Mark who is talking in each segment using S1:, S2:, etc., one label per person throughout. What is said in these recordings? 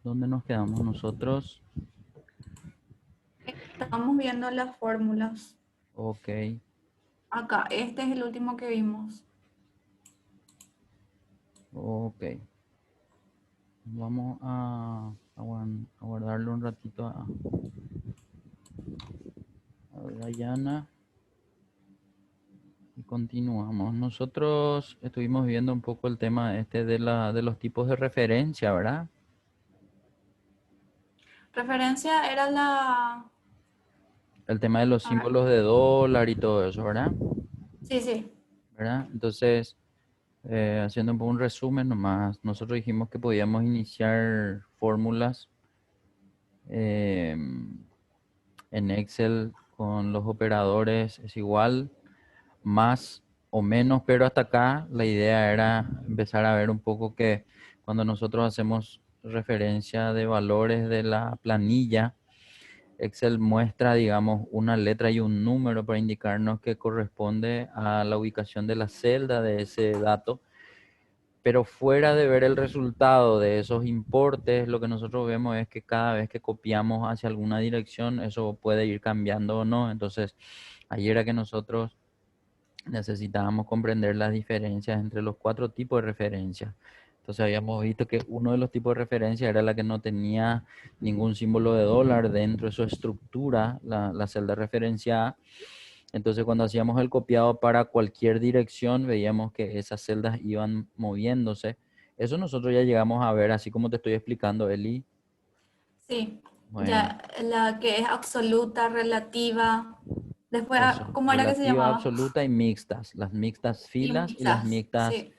S1: ¿Dónde nos quedamos nosotros?
S2: Estamos viendo las fórmulas.
S1: Ok,
S2: Acá, este es el último que vimos.
S1: ok. Vamos a guardarlo un ratito a Dayana y continuamos. Nosotros estuvimos viendo un poco el tema este de los tipos de referencia, ¿verdad?
S2: Referencia era la...
S1: El tema de los
S2: A ver.
S1: símbolos de dólar y todo eso, ¿verdad?
S2: Sí, sí.
S1: ¿Verdad? Entonces, haciendo un poco un resumen nomás, nosotros dijimos que podíamos iniciar fórmulas eh, en Excel con los operadores es igual, más o menos, pero hasta acá la idea era empezar a ver un poco que cuando nosotros hacemos referencia de valores de la planilla, Excel muestra, digamos, una letra y un número para indicarnos que corresponde a la ubicación de la celda de ese dato, pero fuera de ver el resultado de esos importes, lo que nosotros vemos es que cada vez que copiamos hacia alguna dirección, eso puede ir cambiando o no. Entonces, ahí era que nosotros necesitábamos comprender las diferencias entre los cuatro tipos de referencia. Entonces habíamos visto que uno de los tipos de referencia era la que no tenía ningún símbolo de dólar dentro de su estructura, la celda referenciada. Entonces cuando hacíamos el copiado para cualquier dirección, veíamos que esas celdas iban moviéndose. Eso nosotros ya llegamos a ver, así como te estoy explicando, Eli.
S2: Sí.
S1: Bueno,
S2: Ya, la que es absoluta, relativa. Después,
S1: eso,
S2: ¿cómo era que se
S1: relativa,
S2: llamaba?
S1: absoluta y mixtas, las mixtas
S2: Y
S1: filas y las
S2: mixas.
S1: mixtas
S2: Sí.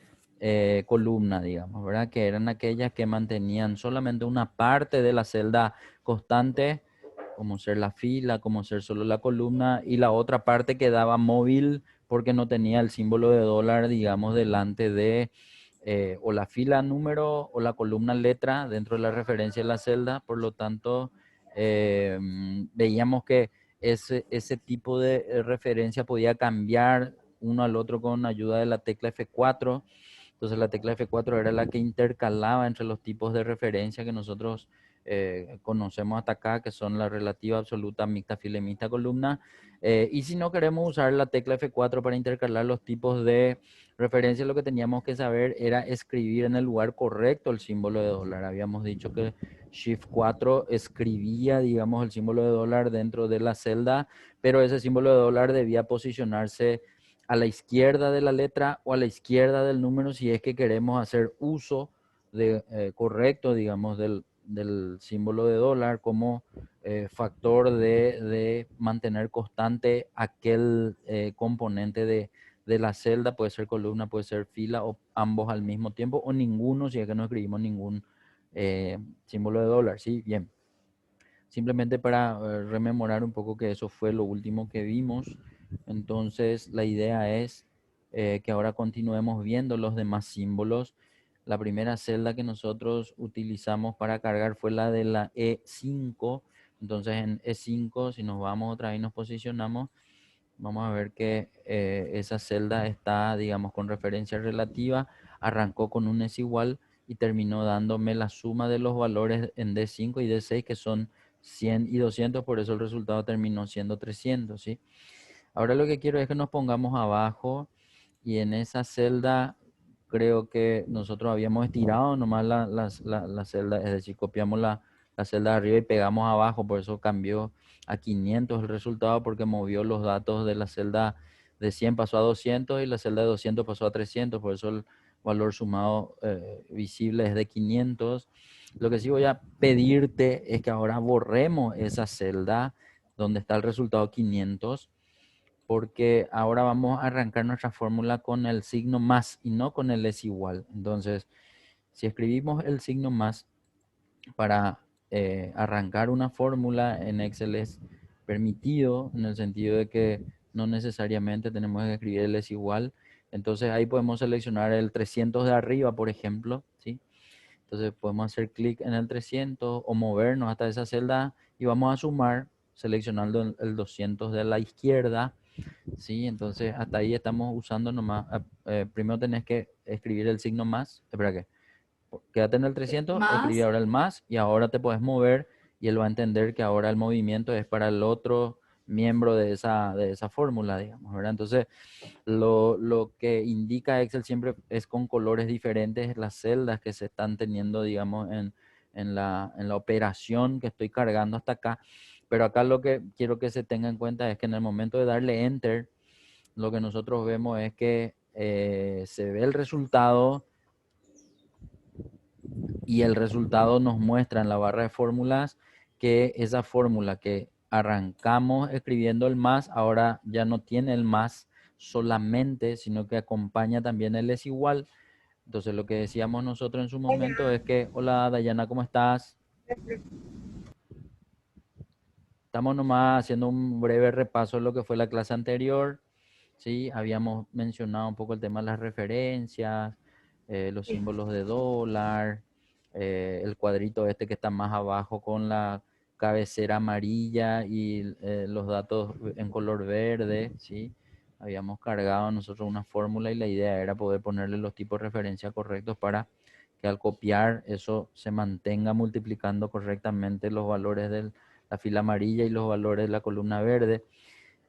S1: columnas, digamos, ¿verdad? Que eran aquellas que mantenían solamente una parte de la celda constante, como ser la fila, como ser solo la columna, y la otra parte quedaba móvil porque no tenía el símbolo de dólar, digamos, delante de o la fila número o la columna letra dentro de la referencia de la celda. Por lo tanto, veíamos que ese tipo de referencia podía cambiar uno al otro con ayuda de la tecla F4. Entonces la tecla F4 era la que intercalaba entre los tipos de referencia que nosotros conocemos hasta acá, que son la relativa, absoluta, mixta, fila y mixta columna. Y si no queremos usar la tecla F4 para intercalar los tipos de referencia, lo que teníamos que saber era escribir en el lugar correcto el símbolo de dólar. Habíamos dicho que Shift 4 escribía, digamos, el símbolo de dólar dentro de la celda, pero ese símbolo de dólar debía posicionarse a la izquierda de la letra o a la izquierda del número si es que queremos hacer uso correcto, digamos, del símbolo de dólar como factor de mantener constante aquel componente de la celda, puede ser columna, puede ser fila o ambos al mismo tiempo o ninguno si es que no escribimos ningún símbolo de dólar, ¿sí? Bien. Simplemente para rememorar un poco que eso fue lo último que vimos. Entonces, la idea es que ahora continuemos viendo los demás símbolos. La primera celda que nosotros utilizamos para cargar fue la de la E5. Entonces, en E5, si nos vamos otra vez y nos posicionamos, vamos a ver que esa celda está, digamos, con referencia relativa, arrancó con un es igual y terminó dándome la suma de los valores en D5 y D6 que son 100 y 200, por eso el resultado terminó siendo 300, ¿sí? Ahora lo que quiero es que nos pongamos abajo y en esa celda creo que nosotros habíamos estirado nomás la celda, es decir, copiamos la celda de arriba y pegamos abajo, por eso cambió a 500 el resultado porque movió los datos de la celda de 100 pasó a 200 y la celda de 200 pasó a 300, por eso el valor sumado visible es de 500. Lo que sí voy a pedirte es que ahora borremos esa celda donde está el resultado 500 porque ahora vamos a arrancar nuestra fórmula con el signo más y no con el es igual. Entonces, si escribimos el signo más para arrancar una fórmula en Excel es permitido en el sentido de que no necesariamente tenemos que escribir el es igual. Entonces ahí podemos seleccionar el 300 de arriba, por ejemplo, ¿sí? Entonces podemos hacer clic en el 300 o movernos hasta esa celda y vamos a sumar seleccionando el 200 de la izquierda. Sí, entonces hasta ahí estamos usando nomás. Primero tenés que escribir el signo más. Espera que. Quédate en el 300, escribí
S2: Más.
S1: ahora el más y ahora te puedes mover y él va a entender que ahora el movimiento es para el otro miembro de esa fórmula, digamos, ¿verdad? Entonces, lo que indica Excel siempre es con colores diferentes las celdas que se están teniendo, digamos, en la operación que estoy cargando hasta acá. Pero acá lo que quiero que se tenga en cuenta es que en el momento de darle Enter, lo que nosotros vemos es que se ve el resultado y el resultado nos muestra en la barra de fórmulas que esa fórmula que arrancamos escribiendo el más, ahora ya no tiene el más solamente, sino que acompaña también el es igual. Entonces lo que decíamos nosotros en su momento es que, hola Dayana, ¿cómo estás? Estamos nomás haciendo un breve repaso de lo que fue la clase anterior. Sí, habíamos mencionado un poco el tema de las referencias, los símbolos de dólar, el cuadrito este que está más abajo con la cabecera amarilla y los datos en color verde, ¿sí? Habíamos cargado nosotros una fórmula y la idea era poder ponerle los tipos de referencia correctos para que al copiar eso se mantenga multiplicando correctamente los valores de la fila amarilla y los valores de la columna verde.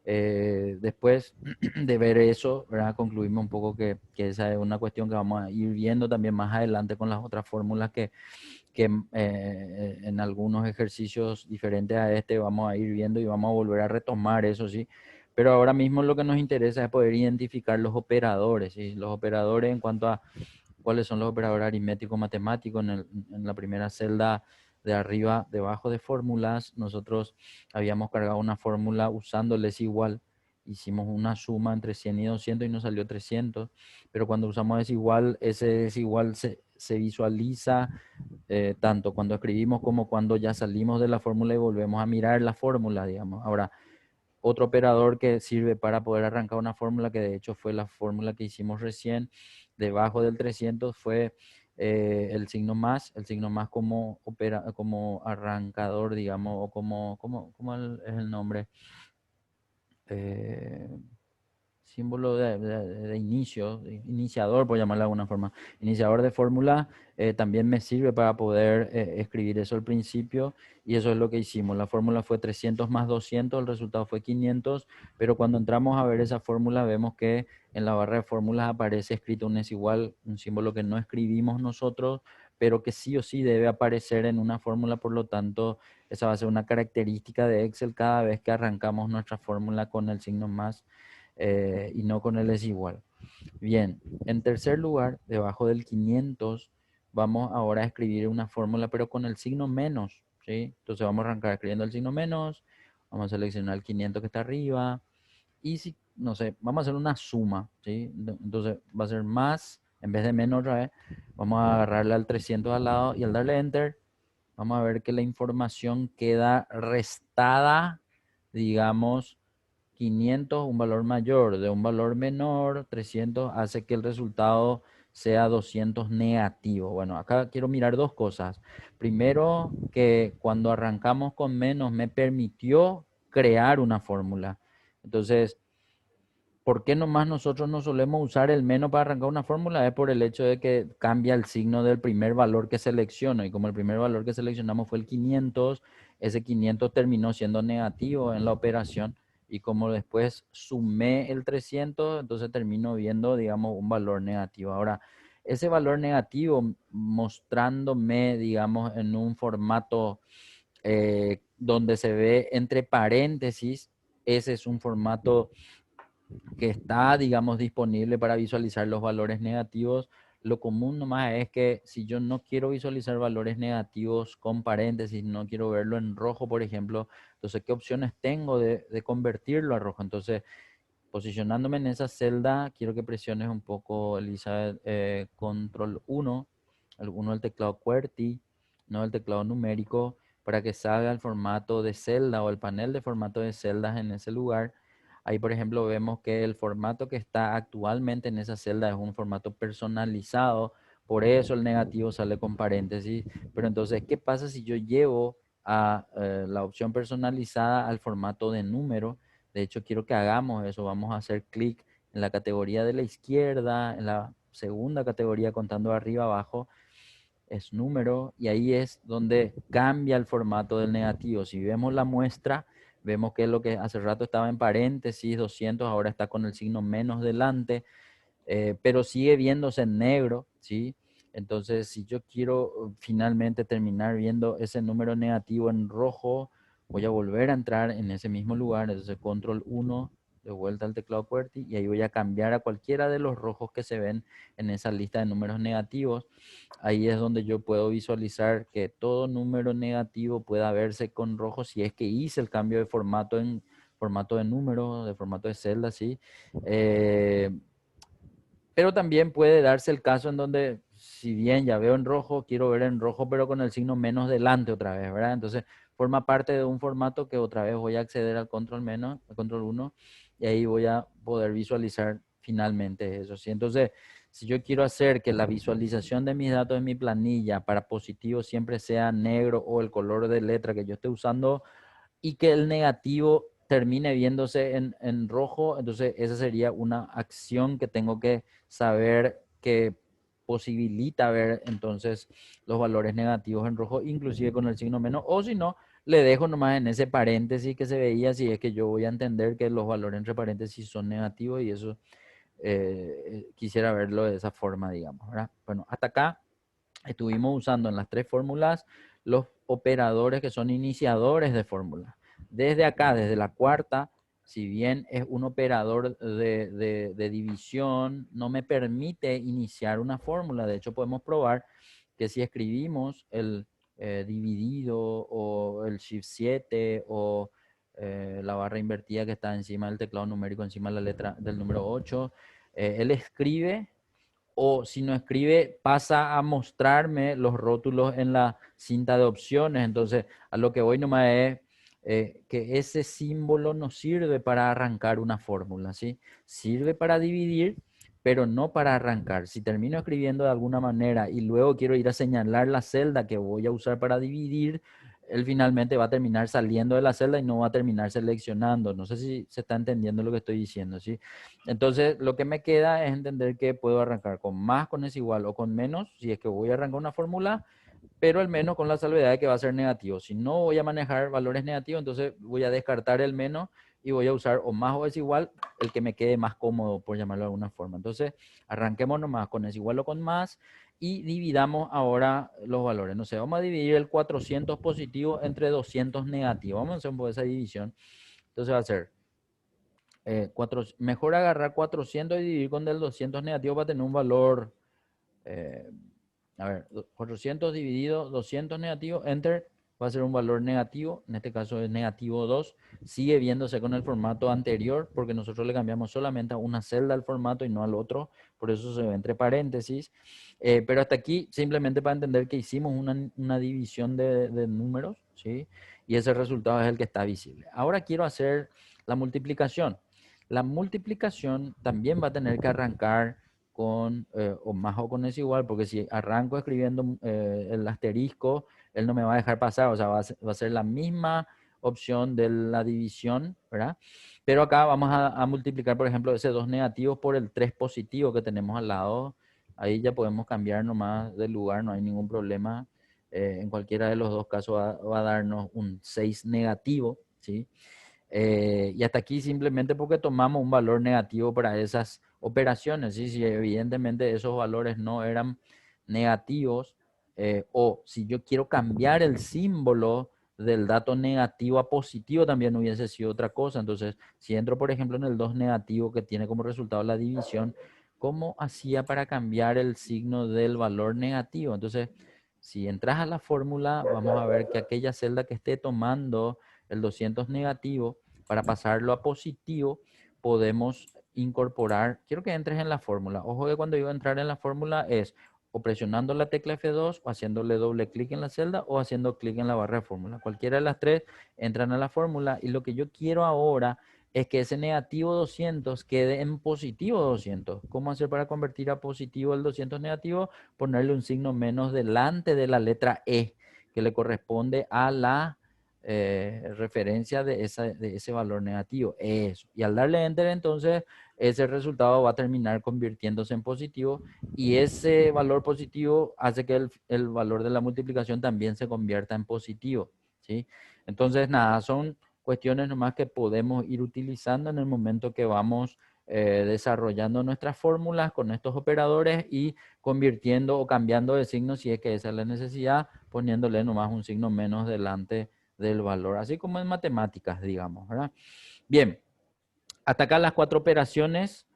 S1: Después de ver eso, ¿verdad? Concluimos un poco que esa es una cuestión que vamos a ir viendo también más adelante con las otras fórmulas que en algunos ejercicios diferentes a este vamos a ir viendo y vamos a volver a retomar eso, ¿sí? Pero ahora mismo lo que nos interesa es poder identificar los operadores, ¿sí? Los operadores en cuanto a cuáles son los operadores aritméticos matemáticos. En la primera celda de arriba, debajo de fórmulas, nosotros habíamos cargado una fórmula usándoles igual. Hicimos una suma entre 100 y 200 y nos salió 300. Pero cuando usamos desigual, ese desigual se visualiza tanto cuando escribimos como cuando ya salimos de la fórmula y volvemos a mirar la fórmula, digamos. Ahora, otro operador que sirve para poder arrancar una fórmula, que de hecho fue la fórmula que hicimos recién, debajo del 300 fue el signo más como, como arrancador, digamos, o como es el nombre. Eh, símbolo de inicio, de iniciador, por llamarlo de alguna forma, iniciador de fórmula, también me sirve para poder escribir eso al principio y eso es lo que hicimos. La fórmula fue 300 más 200, el resultado fue 500, pero cuando entramos a ver esa fórmula vemos que en la barra de fórmulas aparece escrito un es igual, un símbolo que no escribimos nosotros, pero que sí o sí debe aparecer en una fórmula, por lo tanto, esa va a ser una característica de Excel cada vez que arrancamos nuestra fórmula con el signo más y no con el es igual. Bien, en tercer lugar, debajo del 500, vamos ahora a escribir una fórmula, pero con el signo menos, ¿sí? Entonces vamos a arrancar escribiendo el signo menos, vamos a seleccionar el 500 que está arriba, y si, no sé, vamos a hacer una suma, ¿sí? Entonces va a ser más, en vez de menos otra vez, vamos a agarrarle al 300 al lado y al darle enter, vamos a ver que la información queda restada, digamos, 500, un valor mayor, de un valor menor, 300 hace que el resultado sea 200 negativo. Bueno, acá quiero mirar dos cosas. Primero, que cuando arrancamos con menos me permitió crear una fórmula. Entonces, ¿por qué nomás nosotros no solemos usar el menos para arrancar una fórmula? Es por el hecho de que cambia el signo del primer valor que selecciono. Y como el primer valor que seleccionamos fue el 500, ese 500 terminó siendo negativo en la operación. Y como después sumé el 300, entonces termino viendo, digamos, un valor negativo. Ahora, ese valor negativo mostrándome, digamos, en un formato donde se ve entre paréntesis, ese es un formato que está, digamos, disponible para visualizar los valores negativos. Lo común nomás es que si yo no quiero visualizar valores negativos con paréntesis, no quiero verlo en rojo, por ejemplo, entonces, ¿qué opciones tengo de convertirlo a rojo? Entonces, posicionándome en esa celda, quiero que presiones un poco, Elizabeth, control 1, el 1 del teclado QWERTY, no el teclado numérico, para que salga el formato de celda o el panel de formato de celdas en ese lugar. Ahí, por ejemplo, vemos que el formato que está actualmente en esa celda es un formato personalizado, por eso el negativo sale con paréntesis. Pero entonces, ¿qué pasa si yo llevo a la opción personalizada al formato de número? De hecho, quiero que hagamos eso. Vamos a hacer clic en la categoría de la izquierda, en la segunda categoría contando arriba abajo, es número, y ahí es donde cambia el formato del negativo. Si vemos la muestra, vemos que lo que hace rato estaba en paréntesis, 200, ahora está con el signo menos delante, pero sigue viéndose en negro, ¿sí? Entonces, si yo quiero finalmente terminar viendo ese número negativo en rojo, voy a volver a entrar en ese mismo lugar, entonces control 1, de vuelta al teclado QWERTY, y ahí voy a cambiar a cualquiera de los rojos que se ven en esa lista de números negativos. Ahí es donde yo puedo visualizar que todo número negativo pueda verse con rojo si es que hice el cambio de formato en formato de número, de formato de celda, ¿sí? Eh, pero también puede darse el caso en donde, si bien ya veo en rojo, quiero ver en rojo, pero con el signo menos delante otra vez, ¿verdad? Entonces, forma parte de un formato que otra vez voy a acceder al control menos, al control 1, y ahí voy a poder visualizar finalmente eso, ¿sí? Entonces, si yo quiero hacer que la visualización de mis datos en mi planilla para positivo siempre sea negro o el color de letra que yo esté usando, y que el negativo termine viéndose en rojo, entonces esa sería una acción que tengo que saber que posibilita ver entonces los valores negativos en rojo, inclusive con el signo menos, o si no, le dejo nomás en ese paréntesis que se veía, si es que yo voy a entender que los valores entre paréntesis son negativos, y eso quisiera verlo de esa forma, digamos, ¿verdad? Bueno, hasta acá estuvimos usando en las tres fórmulas los operadores que son iniciadores de fórmulas. Desde acá, desde la cuarta, si bien es un operador de división, no me permite iniciar una fórmula. De hecho, podemos probar que si escribimos el dividido o el shift 7 o la barra invertida que está encima del teclado numérico, encima de la letra del número 8, él escribe, o si no escribe, pasa a mostrarme los rótulos en la cinta de opciones. Entonces, a lo que voy nomás es que ese símbolo no sirve para arrancar una fórmula, ¿sí? Sirve para dividir, pero no para arrancar. Si termino escribiendo de alguna manera y luego quiero ir a señalar la celda que voy a usar para dividir, él finalmente va a terminar saliendo de la celda y no va a terminar seleccionando. No sé si se está entendiendo lo que estoy diciendo, ¿sí? Entonces, lo que me queda es entender que puedo arrancar con más, con es igual o con menos, si es que voy a arrancar una fórmula, pero al menos con la salvedad de que va a ser negativo. Si no voy a manejar valores negativos, entonces voy a descartar el menos y voy a usar o más o es igual, el que me quede más cómodo, por llamarlo de alguna forma. Entonces, arranquemos nomás con es igual o con más y dividamos ahora los valores. No sé, vamos a dividir el 400 positivo entre 200 negativo. Vamos a hacer un poco esa división. Entonces va a ser mejor agarrar 400 y dividir con el 200 negativo para tener un valor, eh, a ver, 400 dividido 200 negativo, enter, va a ser un valor negativo, en este caso es negativo 2, sigue viéndose con el formato anterior porque nosotros le cambiamos solamente a una celda al formato y no al otro, por eso se ve entre paréntesis, pero hasta aquí simplemente para entender que hicimos una división de números, ¿sí? Y ese resultado es el que está visible. Ahora quiero hacer la multiplicación. La multiplicación también va a tener que arrancar con o más o con es igual, porque si arranco escribiendo el asterisco, él no me va a dejar pasar, o sea, va a ser la misma opción de la división, ¿verdad? Pero acá vamos a multiplicar, por ejemplo, ese 2 negativo por el 3 positivo que tenemos al lado. Ahí ya podemos cambiar nomás de lugar, no hay ningún problema. En cualquiera de los dos casos va a darnos un 6 negativo, ¿sí? Y hasta aquí simplemente porque tomamos un valor negativo para esas operaciones, ¿sí? Si evidentemente esos valores no eran negativos, o si yo quiero cambiar el símbolo del dato negativo a positivo, también hubiese sido otra cosa. Entonces, si entro, por ejemplo, en el 2 negativo que tiene como resultado la división, ¿cómo hacía para cambiar el signo del valor negativo? Entonces, si entras a la fórmula, vamos a ver que aquella celda que esté tomando el 200 negativo, para pasarlo a positivo, podemos incorporar, quiero que entres en la fórmula. Ojo que cuando yo entrar en la fórmula es o presionando la tecla F2 o haciéndole doble clic en la celda o haciendo clic en la barra de fórmula. Cualquiera de las tres entran a la fórmula y lo que yo quiero ahora es que ese negativo 200 quede en positivo 200. ¿Cómo hacer para convertir a positivo el 200 negativo? Ponerle un signo menos delante de la letra E, que le corresponde a la referencia de ese valor negativo. Eso. Y al darle enter, entonces, ese resultado va a terminar convirtiéndose en positivo y ese valor positivo hace que el valor de la multiplicación también se convierta en positivo, ¿sí? Entonces, nada, son cuestiones nomás que podemos ir utilizando en el momento que vamos desarrollando nuestras fórmulas con estos operadores y convirtiendo o cambiando de signo si es que esa es la necesidad, poniéndole nomás un signo menos delante del valor, así como en matemáticas, digamos, ¿verdad? Bien, hasta acá las 4 operaciones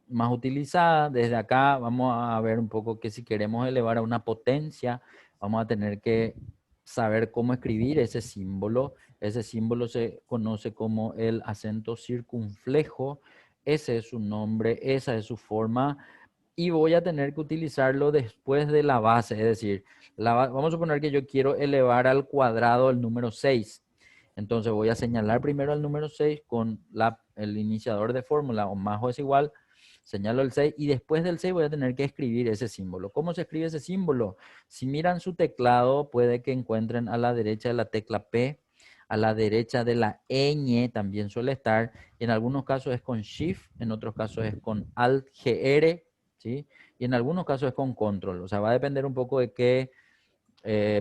S1: más utilizadas. Desde acá vamos a ver un poco que si queremos elevar a una potencia, vamos a tener que saber cómo escribir ese símbolo. Ese símbolo se conoce como el acento circunflejo. Ese es su nombre, esa es su forma. Y voy a tener que utilizarlo después de la base, es decir, vamos a suponer que yo quiero elevar al cuadrado el número 6. Entonces voy a señalar primero el número 6 con el iniciador de fórmula o más o es igual, señalo el 6 y después del 6 voy a tener que escribir ese símbolo. ¿Cómo se escribe ese símbolo? Si miran su teclado, puede que encuentren a la derecha de la tecla P, a la derecha de la ñ también suele estar, en algunos casos es con Shift, en otros casos es con Alt GR, ¿sí? Y en algunos casos es con Control, o sea, va a depender un poco de qué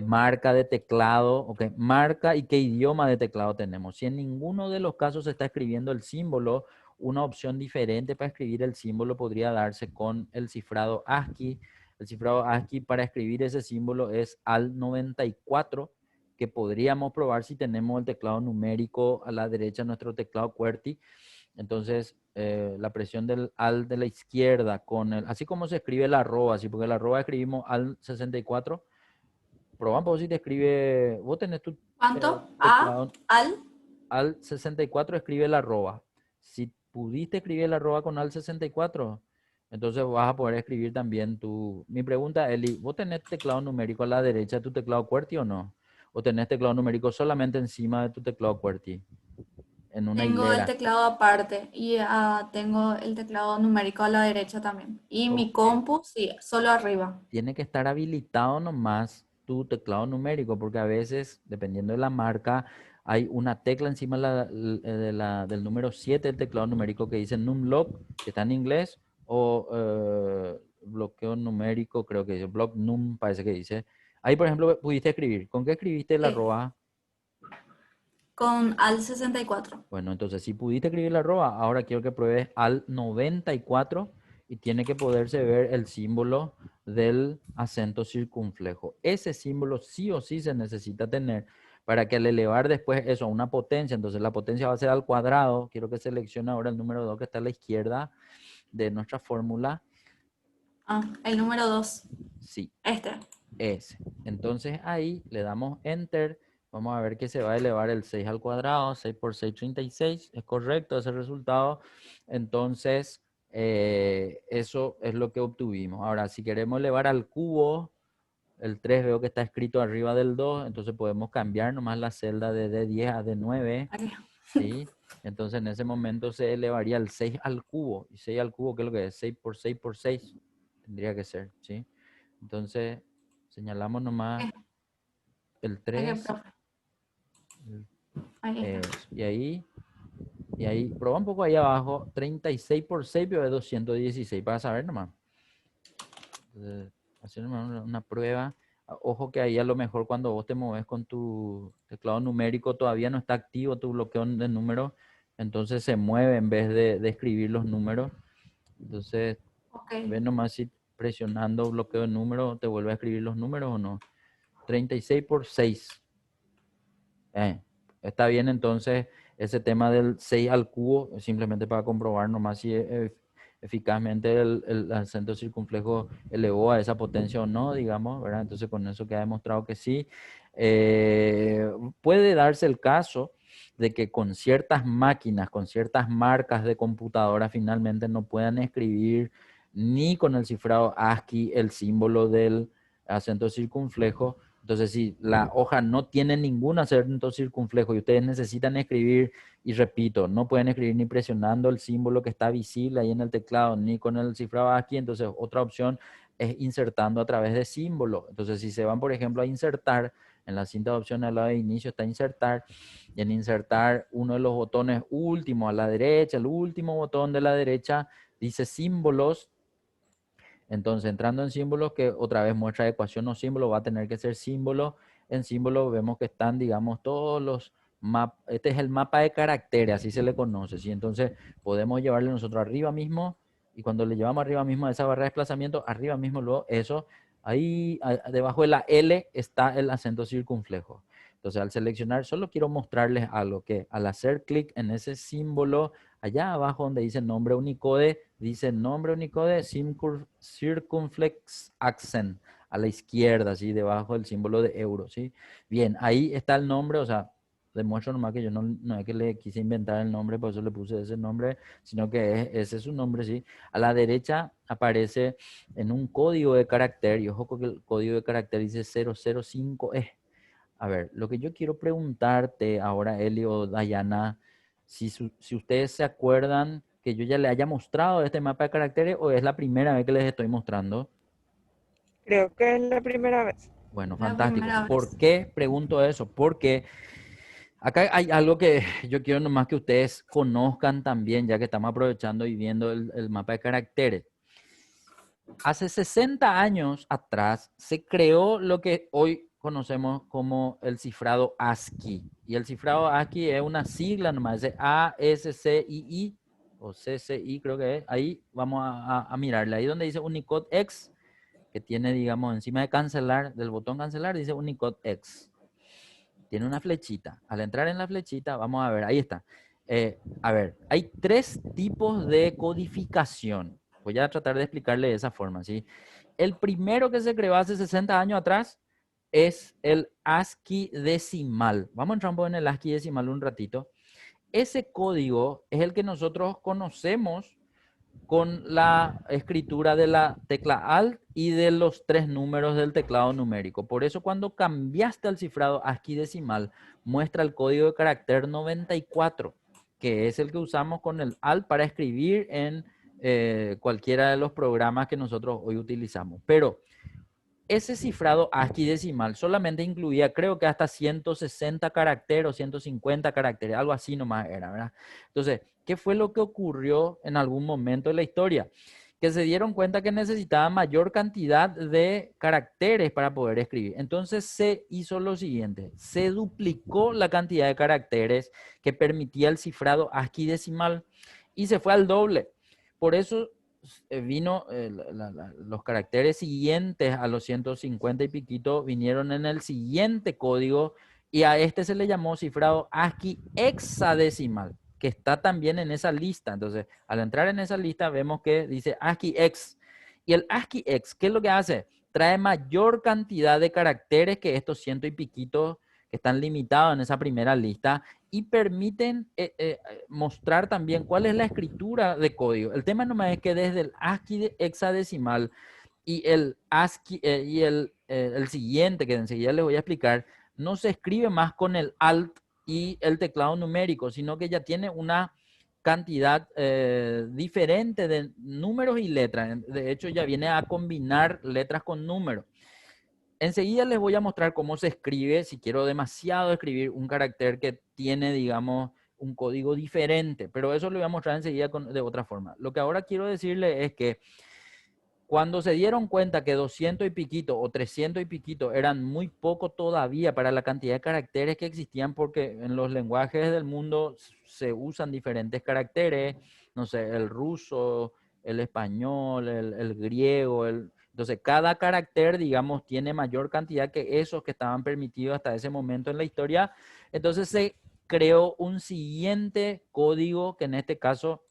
S1: marca de teclado, okay, marca y qué idioma de teclado tenemos. Si en ninguno de los casos se está escribiendo el símbolo, una opción diferente para escribir el símbolo podría darse con el cifrado ASCII. El cifrado ASCII para escribir ese símbolo es AL94, que podríamos probar si tenemos el teclado numérico a la derecha, nuestro teclado QWERTY. Entonces, la presión del AL de la izquierda con así como se escribe el arroba, así porque el arroba escribimos AL64, probamos si te escribe, vos tenés tu
S2: ¿Cuánto? A,
S1: teclado
S2: al.
S1: al 64, escribe el arroba. Si pudiste escribir el arroba con al 64, entonces vas a poder escribir también tu... Mi pregunta, Eli, ¿vos tenés teclado numérico a la derecha de tu teclado QWERTY o no? ¿O tenés teclado numérico solamente encima de tu teclado QWERTY? En una
S2: Tengo el
S1: hilera.
S2: teclado aparte y tengo el teclado numérico a la derecha también. Y mi
S1: Ok.
S2: compu, sí, solo arriba.
S1: Tiene que estar habilitado nomás tu teclado numérico, porque a veces, dependiendo de la marca, hay una tecla encima del número 7 del teclado numérico que dice numlock, que está en inglés, o bloqueo numérico, creo que dice, block num, parece que dice. Ahí, por ejemplo, pudiste escribir. ¿Con qué escribiste el
S2: Sí,
S1: arroba?
S2: con al 64.
S1: Bueno, entonces si pudiste escribir la arroba, ahora quiero que pruebes al 94 y tiene que poderse ver el símbolo del acento circunflejo. Ese símbolo sí o sí se necesita tener para que al elevar después eso a una potencia, entonces la potencia va a ser al cuadrado. Quiero que seleccione ahora el número 2 que está a la izquierda de nuestra fórmula.
S2: Ah, el número 2.
S1: Sí,
S2: Este.
S1: S. Entonces ahí le damos Enter. Vamos a ver que se va a elevar el 6 al cuadrado. 6 por 6, 36. Es correcto ese resultado. Entonces, eso es lo que obtuvimos. Ahora, si queremos elevar al cubo, el 3 veo que está escrito arriba del 2. Entonces podemos cambiar nomás la celda de D10 a D9.
S2: Aquí.
S1: ¿Sí? Entonces en ese momento se elevaría el 6 al cubo. ¿Y 6 al cubo qué es lo que es? 6 por 6 por 6. Tendría que ser, ¿sí? Entonces, señalamos nomás el
S2: Aquí,
S1: 3,
S2: profe. Ahí está.
S1: eso. Y ahí, proba un poco ahí abajo, 36 por 6 pero es 216, para saber nomás. Entonces, hacer una prueba. Ojo que ahí a lo mejor cuando vos te mueves con tu teclado numérico todavía no está activo tu bloqueo de números, entonces se mueve en vez de escribir los números. Entonces,
S2: Ok.
S1: ve nomás si presionando bloqueo de números te vuelve a escribir los números o no. 36 por 6. Está bien, entonces ese tema del 6 al cubo, simplemente para comprobar nomás si eficazmente el acento circunflejo elevó a esa potencia o no, digamos, ¿verdad? Entonces con eso queda demostrado que sí. Puede darse el caso de que con ciertas máquinas, con ciertas marcas de computadora, finalmente no puedan escribir ni con el cifrado ASCII el símbolo del acento circunflejo. Entonces, si la hoja no tiene ningún acento circunflejo y ustedes necesitan escribir, y repito, no pueden escribir ni presionando el símbolo que está visible ahí en el teclado, ni con el cifrado aquí, entonces otra opción es insertando a través de símbolos. Entonces, si se van, por ejemplo, a insertar, en la cinta de opciones al lado de inicio está insertar, y en insertar uno de los botones último a la derecha, el último botón de la derecha dice símbolos. Entonces, entrando en símbolos, que otra vez muestra ecuación o símbolo, va a tener que ser símbolo. En símbolo vemos que están, digamos, todos los mapas. Este es el mapa de caracteres, así se le conoce, ¿sí? Entonces, podemos llevarle nosotros arriba mismo, y cuando le llevamos arriba mismo a esa barra de desplazamiento, arriba mismo luego eso, ahí debajo de la L está el acento circunflejo. Entonces, al seleccionar, solo quiero mostrarles algo, que al hacer clic en ese símbolo, allá abajo donde dice nombre Unicode Circumflex Accent, a la izquierda, así debajo del símbolo de euro, ¿sí? Bien, ahí está el nombre, o sea, demuestro nomás que yo no es que le quise inventar el nombre, por eso le puse ese nombre, sino que ese es su nombre, ¿sí? A la derecha aparece en un código de carácter, y ojo que el código de carácter dice 005E. A ver, lo que yo quiero preguntarte ahora, Eli o Dayana, si ustedes se acuerdan que yo ya le haya mostrado este mapa de caracteres o es la primera vez que les estoy mostrando.
S3: Creo que es la primera vez.
S1: Bueno,
S2: La
S1: fantástico.
S2: primera
S1: ¿Por
S2: vez.
S1: qué pregunto eso? Porque acá hay algo que yo quiero nomás que ustedes conozcan también, ya que estamos aprovechando y viendo el mapa de caracteres. Hace 60 años atrás se creó lo que hoy conocemos como el cifrado ASCII. Y el cifrado ASCII es una sigla nomás, es ASCII o CCI creo que es. Ahí vamos a mirarle. Ahí donde dice Unicode X, que tiene, digamos, encima de cancelar, del botón cancelar, dice Unicode X. Tiene una flechita. Al entrar en la flechita, vamos a ver, ahí está. A ver, hay 3 tipos de codificación. Voy a tratar de explicarle de esa forma, ¿sí? El primero que se creó hace 60 años atrás es el ASCII decimal. Vamos a entrar un poco en el ASCII decimal un ratito. Ese código es el que nosotros conocemos con la escritura de la tecla Alt y de los 3 números del teclado numérico. Por eso cuando cambiaste al cifrado ASCII decimal, muestra el código de carácter 94, que es el que usamos con el Alt para escribir en cualquiera de los programas que nosotros hoy utilizamos. Pero ese cifrado ASCII decimal solamente incluía, creo que hasta 160 caracteres o 150 caracteres, algo así nomás era, ¿verdad? Entonces, ¿qué fue lo que ocurrió en algún momento de la historia? Que se dieron cuenta que necesitaban mayor cantidad de caracteres para poder escribir. Entonces se hizo lo siguiente, se duplicó la cantidad de caracteres que permitía el cifrado ASCII decimal y se fue al doble. Por eso vino los caracteres siguientes a los 150 y piquito vinieron en el siguiente código y a este se le llamó cifrado ASCII hexadecimal, que está también en esa lista. Entonces, al entrar en esa lista vemos que dice ASCII hex. Y el ASCII hex, ¿qué es lo que hace? Trae mayor cantidad de caracteres que estos ciento y piquitos que están limitados en esa primera lista y permiten mostrar también cuál es la escritura de código. El tema nomás es que desde el ASCII hexadecimal y el ASCII el siguiente, que enseguida les voy a explicar, no se escribe más con el Alt y el teclado numérico, sino que ya tiene una cantidad diferente de números y letras. De hecho, ya viene a combinar letras con números. Enseguida les voy a mostrar cómo se escribe, si quiero demasiado escribir un carácter que tiene, digamos, un código diferente, pero eso lo voy a mostrar enseguida de otra forma. Lo que ahora quiero decirle es que cuando se dieron cuenta que 200 y piquito o 300 y piquito eran muy poco todavía para la cantidad de caracteres que existían, porque en los lenguajes del mundo se usan diferentes caracteres, no sé, el ruso, el español, el griego, entonces cada carácter, digamos, tiene mayor cantidad que esos que estaban permitidos hasta ese momento en la historia. Entonces se creó un siguiente código que en este caso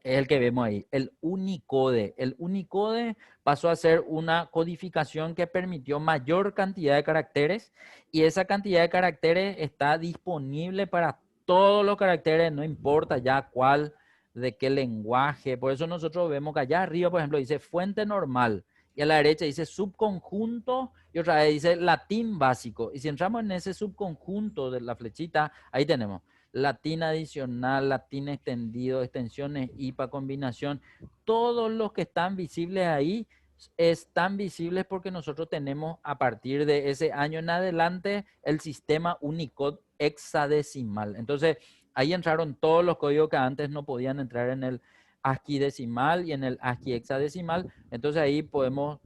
S1: es el que vemos ahí, el Unicode. El Unicode pasó a ser una codificación que permitió mayor cantidad de caracteres y esa cantidad de caracteres está disponible para todos los caracteres, no importa ya cuál, de qué lenguaje. Por eso nosotros vemos que allá arriba, por ejemplo, dice fuente normal y a la derecha dice subconjunto y otra vez dice latín básico. Y si entramos en ese subconjunto de la flechita, ahí tenemos latín adicional, latín extendido, extensiones, IPA, combinación, todos los que están visibles ahí están visibles porque nosotros tenemos a partir de ese año en adelante el sistema Unicode hexadecimal. Entonces, ahí entraron todos los códigos que antes no podían entrar en el ASCII decimal y en el ASCII hexadecimal. Entonces, ahí podemos,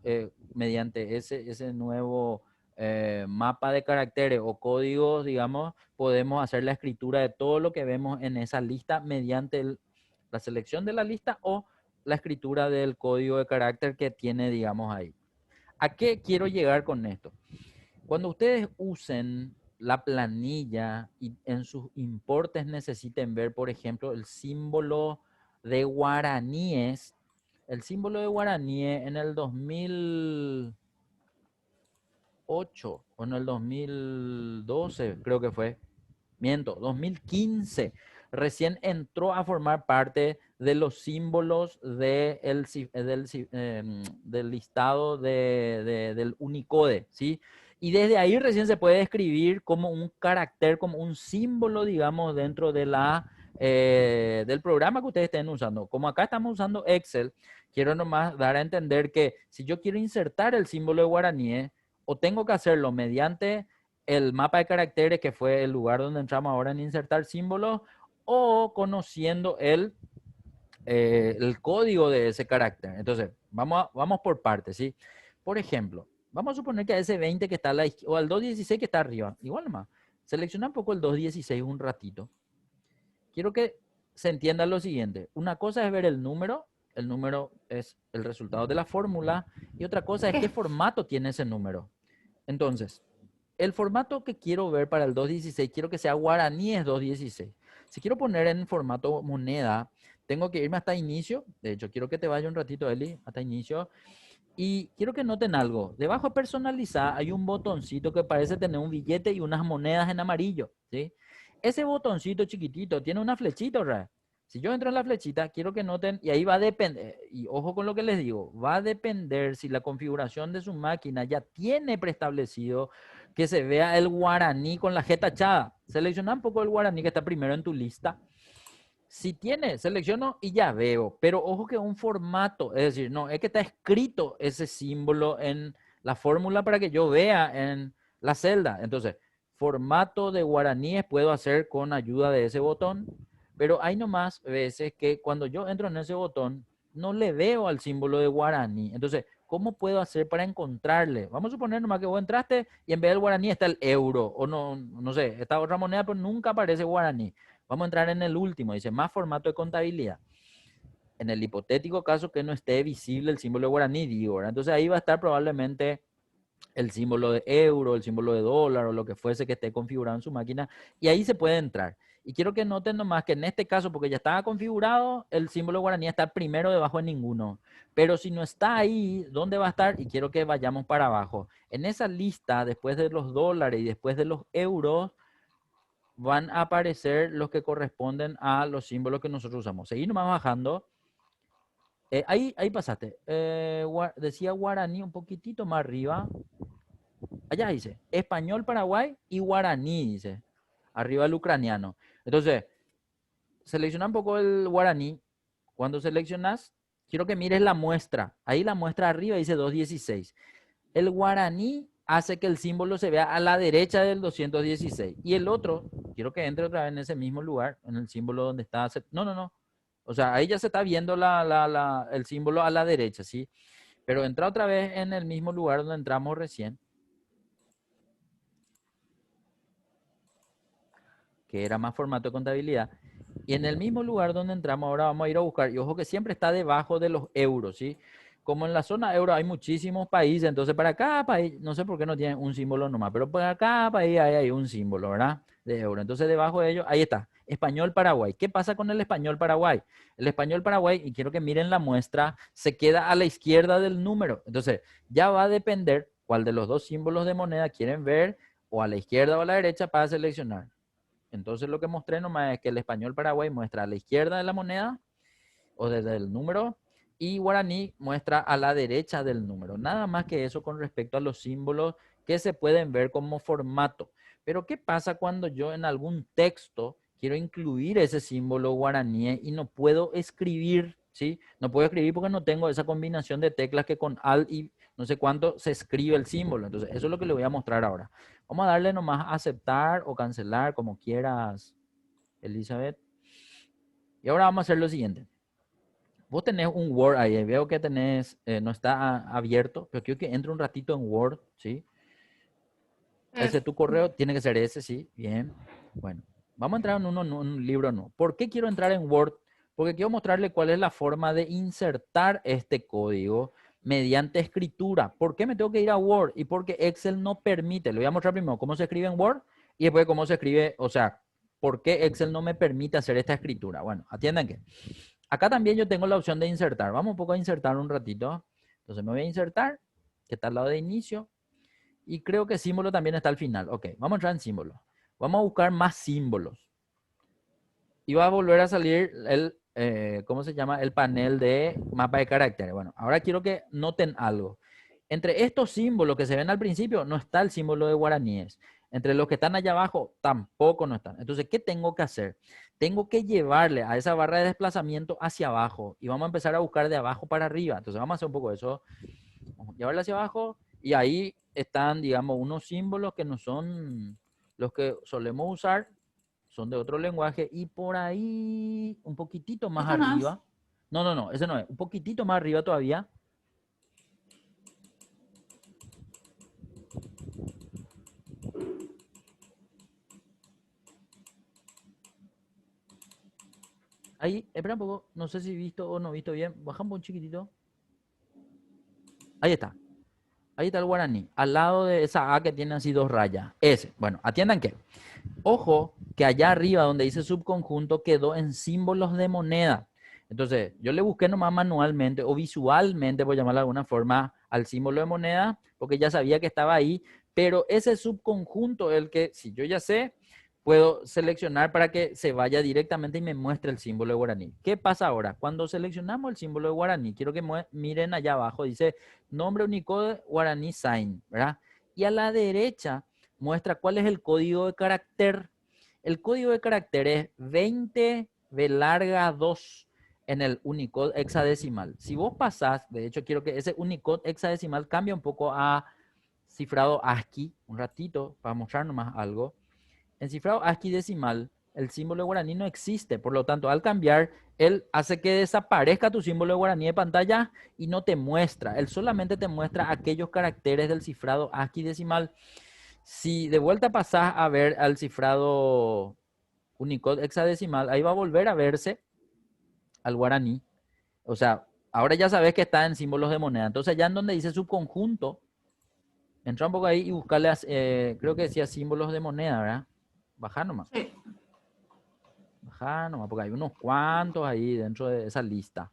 S1: mediante ese nuevo mapa de caracteres o códigos, digamos, podemos hacer la escritura de todo lo que vemos en esa lista mediante la selección de la lista o la escritura del código de carácter que tiene, digamos, ahí. ¿A qué quiero llegar con esto? Cuando ustedes usen la planilla y en sus importes necesiten ver, por ejemplo, el símbolo de guaraníes, el símbolo de guaraníes en el 2008 o en el 2012, creo que fue, miento, 2015, recién entró a formar parte de los símbolos del listado del Unicode, ¿sí? Y desde ahí recién se puede escribir como un carácter, como un símbolo, digamos, dentro de del programa que ustedes estén usando. Como acá estamos usando Excel, quiero nomás dar a entender que si yo quiero insertar el símbolo de guaraní, o tengo que hacerlo mediante el mapa de caracteres, que fue el lugar donde entramos ahora en insertar símbolos, o conociendo el código de ese carácter. Entonces, vamos por partes, ¿sí? Por ejemplo, vamos a suponer que a ese 20 que está a la izquierda, o al 216 que está arriba, igual nomás. Selecciona un poco el 216 un ratito. Quiero que se entienda lo siguiente. Una cosa es ver el número es el resultado de la fórmula, y otra cosa es qué formato tiene ese número. Entonces, el formato que quiero ver para el 216, quiero que sea guaraníes 216. Si quiero poner en formato moneda, tengo que irme hasta inicio. De hecho, quiero que te vaya un ratito, Eli, hasta inicio. Y quiero que noten algo. Debajo de personalizar hay un botoncito que parece tener un billete y unas monedas en amarillo, ¿sí? Ese botoncito chiquitito tiene una flechita, ¿verdad? Si yo entro en la flechita, quiero que noten, y ahí va a depender, y ojo con lo que les digo, va a depender si la configuración de su máquina ya tiene preestablecido que se vea el guaraní con la G tachada. Selecciona un poco el guaraní que está primero en tu lista. Si tiene, selecciono y ya veo, pero ojo que un formato, es decir, no, es que está escrito ese símbolo en la fórmula para que yo vea en la celda. Entonces, formato de guaraníes puedo hacer con ayuda de ese botón, pero hay nomás veces que cuando yo entro en ese botón, no le veo al símbolo de guaraní. Entonces, ¿cómo puedo hacer para encontrarle? Vamos a suponer nomás que vos entraste y en vez del guaraní está el euro, o no sé, esta otra moneda, pero nunca aparece guaraní. Vamos a entrar en el último, dice más formato de contabilidad. En el hipotético caso que no esté visible el símbolo de guaraní, digo, ¿verdad? Entonces ahí va a estar probablemente el símbolo de euro, el símbolo de dólar o lo que fuese que esté configurado en su máquina, y ahí se puede entrar. Y quiero que noten nomás que en este caso, porque ya estaba configurado, el símbolo de guaraní está primero debajo de ninguno. Pero si no está ahí, ¿dónde va a estar? Y quiero que vayamos para abajo. En esa lista, después de los dólares y después de los euros, van a aparecer los que corresponden a los símbolos que nosotros usamos. Seguir nomás bajando. Ahí pasaste. Decía guaraní un poquitito más arriba. Allá dice español, Paraguay y guaraní, dice. Arriba el ucraniano. Entonces, selecciona un poco el guaraní. Cuando seleccionas, quiero que mires la muestra. Ahí la muestra arriba dice 216. El guaraní hace que el símbolo se vea a la derecha del 216. Y el otro, quiero que entre otra vez en ese mismo lugar, en el símbolo donde está. No. O sea, ahí ya se está viendo el símbolo a la derecha, ¿sí? Pero entra otra vez en el mismo lugar donde entramos recién, que era más formato de contabilidad. Y en el mismo lugar donde entramos, ahora vamos a ir a buscar. Y ojo que siempre está debajo de los euros, ¿sí? Como en la zona euro hay muchísimos países, entonces para cada país, no sé por qué no tienen un símbolo nomás, pero para cada país hay un símbolo, ¿verdad? De euro. Entonces debajo de ellos, ahí está, español Paraguay. ¿Qué pasa con el español Paraguay? El español Paraguay, y quiero que miren la muestra, se queda a la izquierda del número. Entonces ya va a depender cuál de los dos símbolos de moneda quieren ver, o a la izquierda o a la derecha para seleccionar. Entonces lo que mostré nomás es que el español Paraguay muestra a la izquierda de la moneda o desde el número, y guaraní muestra a la derecha del número. Nada más que eso con respecto a los símbolos que se pueden ver como formato. Pero ¿qué pasa cuando yo en algún texto quiero incluir ese símbolo guaraní y no puedo escribir ¿sí? No puedo escribir porque no tengo esa combinación de teclas que con Alt y no sé cuánto se escribe el símbolo. Entonces, eso es lo que le voy a mostrar ahora. Vamos a darle nomás a aceptar o cancelar, como quieras, Elizabeth. Y ahora vamos a hacer lo siguiente. Vos tenés un Word ahí, veo que tenés, no está abierto, pero quiero que entre un ratito en Word, ¿sí? Ese es tu correo, tiene que ser ese, sí, bien. Bueno, vamos a entrar en un libro no. ¿Por qué quiero entrar en Word? Porque quiero mostrarle cuál es la forma de insertar este código mediante escritura. ¿Por qué me tengo que ir a Word? Y porque Excel no permite. Le voy a mostrar primero cómo se escribe en Word y después cómo se escribe, o sea, ¿por qué Excel no me permite hacer esta escritura? Bueno, atiendan que acá también yo tengo la opción de insertar. Vamos un poco a insertar un ratito. Entonces me voy a insertar, que está al lado de inicio. Y creo que símbolo también está al final. Ok, vamos a entrar en símbolo. Vamos a buscar más símbolos. Y va a volver a salir el, ¿cómo se llama? El panel de mapa de caracteres. Bueno, ahora quiero que noten algo. Entre estos símbolos que se ven al principio, no está el símbolo de guaraníes. Entre los que están allá abajo, tampoco no están. Entonces, ¿qué tengo que hacer? Tengo que llevarle a esa barra de desplazamiento hacia abajo. Y vamos a empezar a buscar de abajo para arriba. Entonces, vamos a hacer un poco de eso. Vamos a llevarle hacia abajo. Y ahí están, digamos, unos símbolos que no son los que solemos usar, son de otro lenguaje. Y por ahí, un poquitito más
S2: Esto no es.
S1: arriba. No, no, no, ese no es. Un poquitito más arriba todavía. Ahí, espera un poco, no sé si visto o no visto bien. Bajamos un chiquitito. Ahí está. Ahí está el guaraní. Al lado de esa A que tiene así dos rayas. Ese. Bueno, atiendan que. Ojo que allá arriba donde dice subconjunto quedó en símbolos de moneda. Entonces, yo le busqué nomás manualmente o visualmente, por llamarlo de alguna forma, al símbolo de moneda, porque ya sabía que estaba ahí, pero ese subconjunto, el que, si yo ya sé, puedo seleccionar para que se vaya directamente y me muestre el símbolo de guaraní. ¿Qué pasa ahora? Cuando seleccionamos el símbolo de guaraní, quiero que miren allá abajo, dice nombre Unicode guaraní sign, ¿verdad? Y a la derecha muestra cuál es el código de carácter. El código de carácter es 20 B larga 2 en el Unicode hexadecimal. Si vos pasás, de hecho quiero que ese Unicode hexadecimal cambie un poco a cifrado ASCII, un ratito, para mostrar nomás algo. En cifrado ASCII decimal, el símbolo de guaraní no existe, por lo tanto, al cambiar, él hace que desaparezca tu símbolo de guaraní de pantalla y no te muestra. Él solamente te muestra aquellos caracteres del cifrado ASCII decimal. Si de vuelta pasás a ver al cifrado Unicode hexadecimal, ahí va a volver a verse al guaraní. O sea, ahora ya sabes que está en símbolos de moneda. Entonces, ya en donde dice subconjunto, entra un poco ahí y buscarle, creo que decía símbolos de moneda, ¿verdad? Bajar nomás.
S2: Sí.
S1: Bajar nomás, porque hay unos cuantos ahí dentro de esa lista.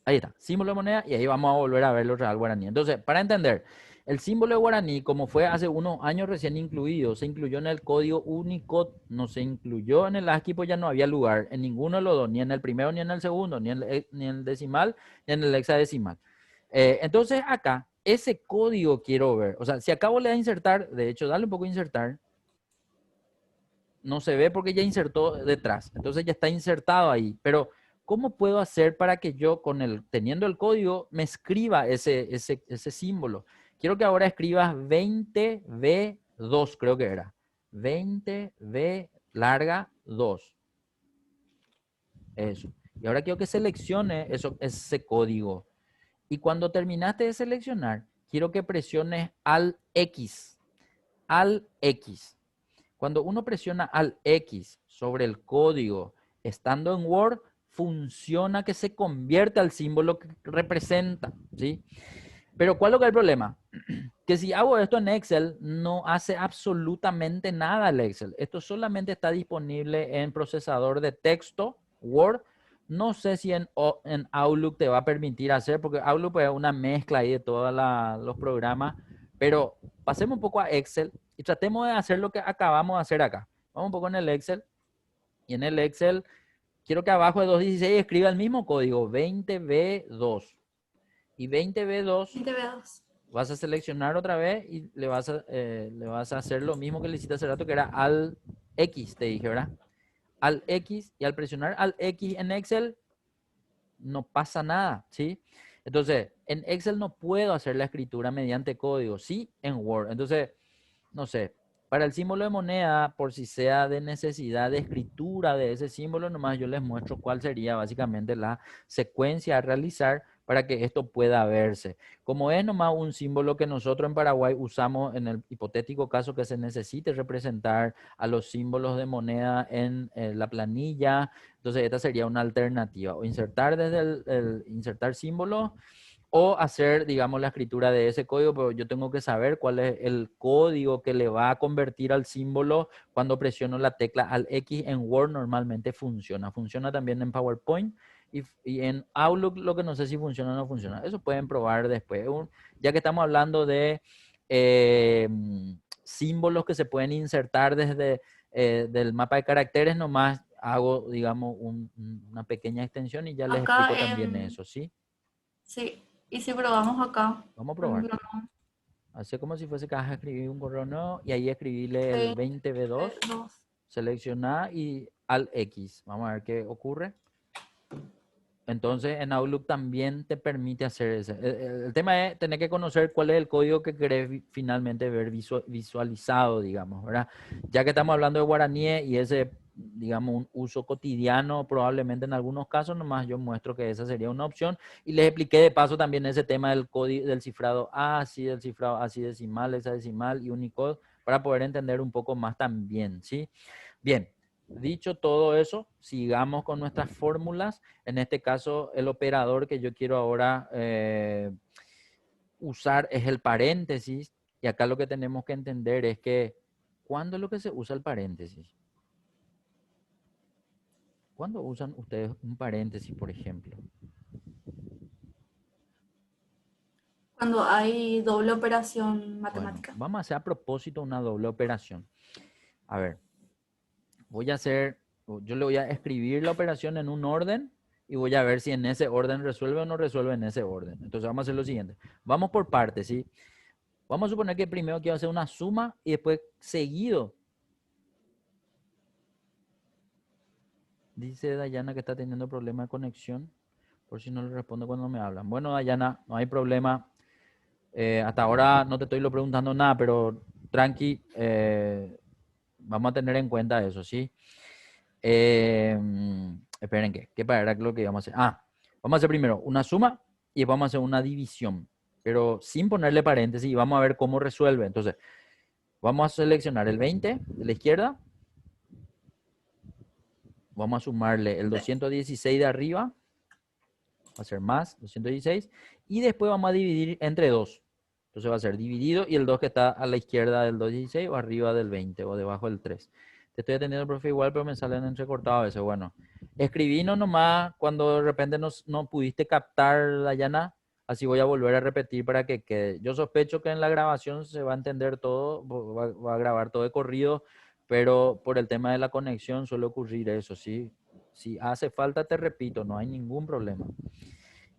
S1: Ahí está, símbolo de moneda, y ahí vamos a volver a ver los real guaraní. Entonces, para entender, el símbolo de guaraní, como fue hace unos años recién incluido, se incluyó en el código Unicode, no se incluyó en el ASCII, pues ya no había lugar en ninguno de los dos, ni en el primero, ni en el segundo, ni en el decimal, ni en el hexadecimal. Entonces, acá, ese código quiero ver. O sea, si acabo le da insertar, de hecho, dale un poco a insertar, no se ve porque ya insertó detrás. Entonces ya está insertado ahí. Pero, ¿cómo puedo hacer para que yo, teniendo el código, me escriba ese símbolo? Quiero que ahora escribas 20B2, creo que era. 20B larga 2. Eso. Y ahora quiero que seleccione ese código. Y cuando terminaste de seleccionar, quiero que presiones al X. Al X. Cuando uno presiona al X sobre el código estando en Word, funciona que se convierte al símbolo que representa, ¿sí? Pero ¿cuál es el problema? Que si hago esto en Excel, no hace absolutamente nada el Excel. Esto solamente está disponible en procesador de texto, Word. No sé si en Outlook te va a permitir hacer, porque Outlook es una mezcla ahí de todos los programas. Pero pasemos un poco a Excel y tratemos de hacer lo que acabamos de hacer acá. Vamos un poco en el Excel. Y en el Excel, quiero que abajo de 216 escriba el mismo código, 20B2. Y 20B2
S2: 20 B2.
S1: vas a seleccionar otra vez y le vas a hacer lo mismo que le hiciste hace rato, que era al X, te dije, ¿verdad? Al X, y al presionar al X en Excel, no pasa nada, ¿sí? Entonces, en Excel no puedo hacer la escritura mediante código, sí en Word. Entonces, no sé, para el símbolo de moneda, por si sea de necesidad de escritura de ese símbolo, nomás yo les muestro cuál sería básicamente la secuencia a realizar para que esto pueda verse. Como es nomás un símbolo que nosotros en Paraguay usamos en el hipotético caso que se necesite representar a los símbolos de moneda en la planilla, entonces esta sería una alternativa. O insertar desde insertar símbolos o hacer, digamos, la escritura de ese código, pero yo tengo que saber cuál es el código que le va a convertir al símbolo cuando presiono la tecla al X. En Word normalmente funciona. Funciona también en PowerPoint y en Outlook lo que no sé si funciona o no funciona. Eso pueden probar después. Ya que estamos hablando de eh, símbolos que se pueden insertar desde del mapa de caracteres, nomás hago, digamos, una pequeña extensión y ya les
S2: Acá,
S1: explico también eso, ¿sí?
S2: sí. Y si probamos acá,
S1: Vamos a
S2: por
S1: probar.
S2: ejemplo,
S1: Hace como si fuese que vas a escribir un correo nuevo y ahí escribirle el
S2: 6,
S1: 20B2,
S2: 2.
S1: seleccionar y al X. Vamos a ver qué ocurre. Entonces en Outlook también te permite hacer eso. El tema es tener que conocer cuál es el código que querés finalmente ver visualizado, digamos, ¿verdad? Ya que estamos hablando de guaraní y ese, digamos, un uso cotidiano, probablemente en algunos casos, nomás yo muestro que esa sería una opción. Y les expliqué de paso también ese tema del código, del cifrado ASCII, del cifrado ASCII decimal, hexadecimal y Unicode, para poder entender un poco más también, ¿sí? Bien. Dicho todo eso, sigamos con nuestras fórmulas. En este caso, el operador que yo quiero ahora usar es el paréntesis. Y acá lo que tenemos que entender es que, ¿cuándo es lo que se usa el paréntesis? ¿Cuándo usan ustedes un paréntesis, por ejemplo?
S2: Cuando hay doble operación
S1: Bueno,
S2: matemática.
S1: vamos a hacer a propósito una doble operación. A ver, voy a hacer, yo le voy a escribir la operación en un orden y voy a ver si en ese orden resuelve o no resuelve en ese orden. Entonces vamos a hacer lo siguiente. Vamos por partes, ¿sí? Vamos a suponer que primero quiero hacer una suma y después seguido. Dice Dayana que está teniendo problema de conexión. Por si no le respondo cuando me hablan. Bueno, Dayana, no hay problema. Hasta ahora no te estoy lo preguntando nada, pero tranqui, vamos a tener en cuenta eso, ¿sí? Esperen, ¿qué era lo que íbamos a hacer? Vamos a hacer primero una suma y vamos a hacer una división, pero sin ponerle paréntesis y vamos a ver cómo resuelve. Entonces, vamos a seleccionar el 20 de la izquierda. Vamos a sumarle el 216 de arriba. Va a ser más 216. Y después vamos a dividir entre 2. Entonces va a ser dividido y el 2 que está a la izquierda del 216 o arriba del 20 o debajo del 3. Te estoy atendiendo, profe, igual, pero me salen entrecortados a veces. Bueno, escribinos nomás cuando de repente no pudiste captar, Dayana. Así voy a volver a repetir para que quede. Yo sospecho que en la grabación se va a entender todo, va a grabar todo de corrido, pero por el tema de la conexión suele ocurrir eso, ¿sí? Si hace falta, te repito, no hay ningún problema.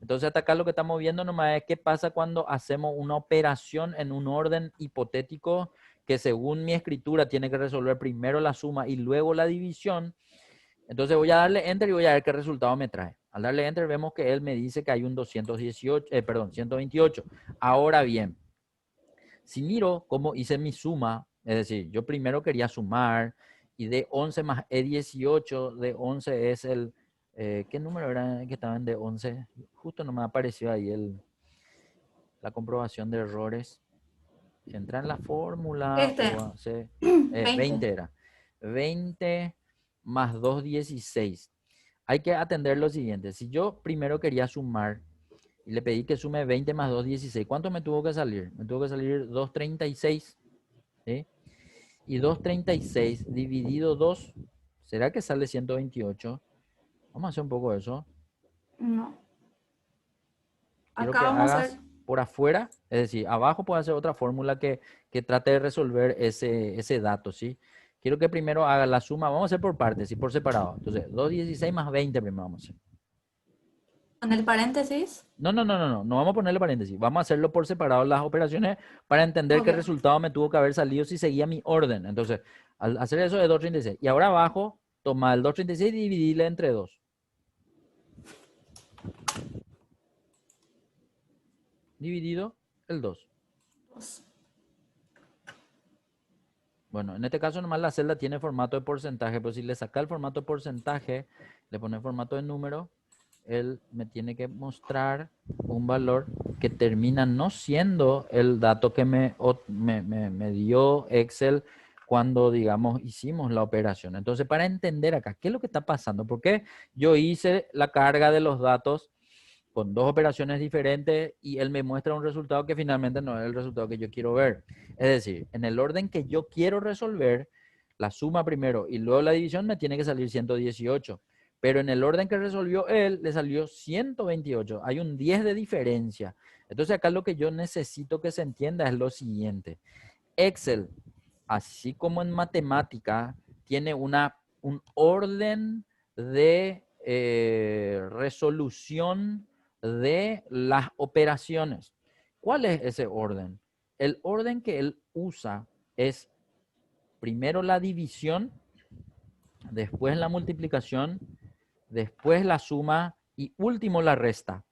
S1: Entonces, hasta acá lo que estamos viendo nomás es qué pasa cuando hacemos una operación en un orden hipotético que según mi escritura tiene que resolver primero la suma y luego la división. Entonces voy a darle enter y voy a ver qué resultado me trae. Al darle enter vemos que él me dice que hay un 128. Ahora bien, si miro cómo hice mi suma, es decir, yo primero quería sumar y de 11 más E18, de 11 es el, ¿qué número era que estaban de 11? Justo no me apareció ahí la comprobación de errores. Entra en la fórmula
S2: Este,
S1: o hace,
S2: 20.
S1: 20 era. 20 más 2, 16. Hay que atender lo siguiente. Si yo primero quería sumar y le pedí que sume 20 más 2, 16. ¿Cuánto me tuvo que salir? Me tuvo que salir 236. ¿Sí? Y 236 dividido 2, ¿será que sale 128? Vamos a hacer un poco de eso.
S2: No.
S1: Quiero
S2: Acá
S1: que
S2: vamos a hacer
S1: hagas por afuera, es decir, abajo puedes hacer otra fórmula que trate de resolver ese dato, ¿sí? Quiero que primero hagas la suma, vamos a hacer por partes y por separado. Entonces, 216 más 20 primero vamos a hacer.
S2: con el paréntesis.
S1: No vamos a ponerle paréntesis. Vamos a hacerlo por separado las operaciones para entender qué
S2: Ok.
S1: resultado me tuvo que haber salido si seguía mi orden. Entonces, al hacer eso es 236. Y ahora abajo, toma el 236 y dividirle entre 2. dividido el 2.
S2: 2.
S1: Bueno, en este caso nomás la celda tiene formato de porcentaje, pero si le saca el formato de porcentaje, le pone formato de número, él me tiene que mostrar un valor que termina no siendo el dato que me dio Excel cuando, digamos, hicimos la operación. Entonces, para entender acá, ¿qué es lo que está pasando? ¿Por qué yo hice la carga de los datos con dos operaciones diferentes y él me muestra un resultado que finalmente no es el resultado que yo quiero ver? Es decir, en el orden que yo quiero resolver, la suma primero y luego la división me tiene que salir 118. Pero en el orden que resolvió él, le salió 128. Hay un 10 de diferencia. Entonces acá lo que yo necesito que se entienda es lo siguiente. Excel, así como en matemática, tiene un orden de resolución de las operaciones. ¿Cuál es ese orden? El orden que él usa es primero la división, después la multiplicación, después la suma y último la resta.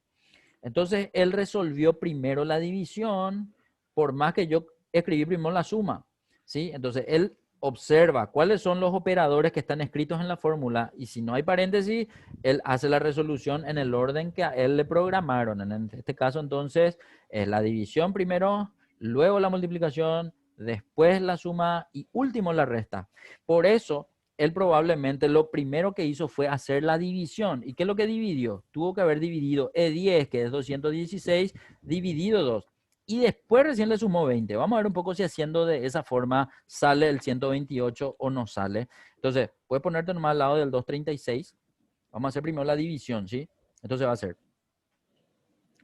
S1: Entonces, él resolvió primero la división, por más que yo escribí primero la suma, ¿sí? Entonces, él observa cuáles son los operadores que están escritos en la fórmula y si no hay paréntesis, él hace la resolución en el orden que a él le programaron. En este caso, entonces, es la división primero, luego la multiplicación, después la suma y último la resta. Por eso, él probablemente lo primero que hizo fue hacer la división. ¿Y qué es lo que dividió? Tuvo que haber dividido E10, que es 216, dividido 2. Y después recién le sumó 20. Vamos a ver un poco si haciendo de esa forma sale el 128 o no sale. Entonces, puedes ponerte nomás al lado del 236. Vamos a hacer primero la división, ¿sí? Entonces va a ser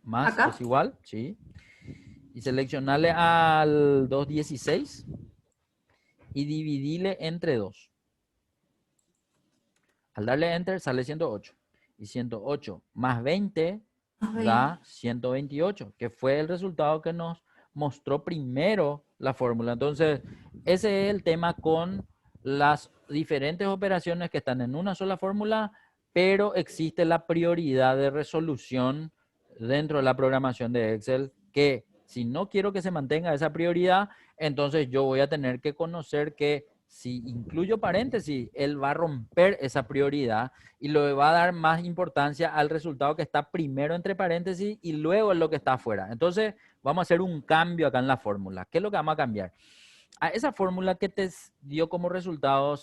S1: más
S2: Acá.
S1: es igual, ¿sí? Y seleccionarle al 216 y dividirle entre 2. Al darle Enter sale 108. Y 108 más 20
S2: Más 20.
S1: da 128, que fue el resultado que nos mostró primero la fórmula. Entonces, ese es el tema con las diferentes operaciones que están en una sola fórmula, pero existe la prioridad de resolución dentro de la programación de Excel, que si no quiero que se mantenga esa prioridad, entonces yo voy a tener que conocer que si incluyo paréntesis, él va a romper esa prioridad y le va a dar más importancia al resultado que está primero entre paréntesis y luego en lo que está afuera. Entonces, vamos a hacer un cambio acá en la fórmula. ¿Qué es lo que vamos a cambiar? A esa fórmula que te dio como resultado,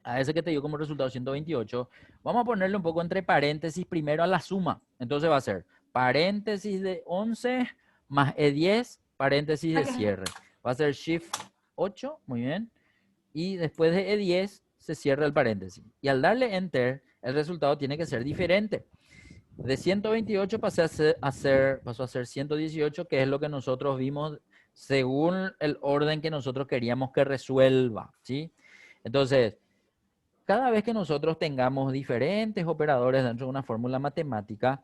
S1: a ese que te dio como resultado 128, vamos a ponerle un poco entre paréntesis primero a la suma. Entonces va a ser paréntesis de 11 más E10, paréntesis de
S2: Acá.
S1: cierre. Va a ser Shift 8, muy bien. Y después de E10 se cierra el paréntesis. Y al darle Enter, el resultado tiene que ser diferente. De 128 pasó a ser 118, que es lo que nosotros vimos según el orden que nosotros queríamos que resuelva, ¿sí? Entonces, cada vez que nosotros tengamos diferentes operadores dentro de una fórmula matemática,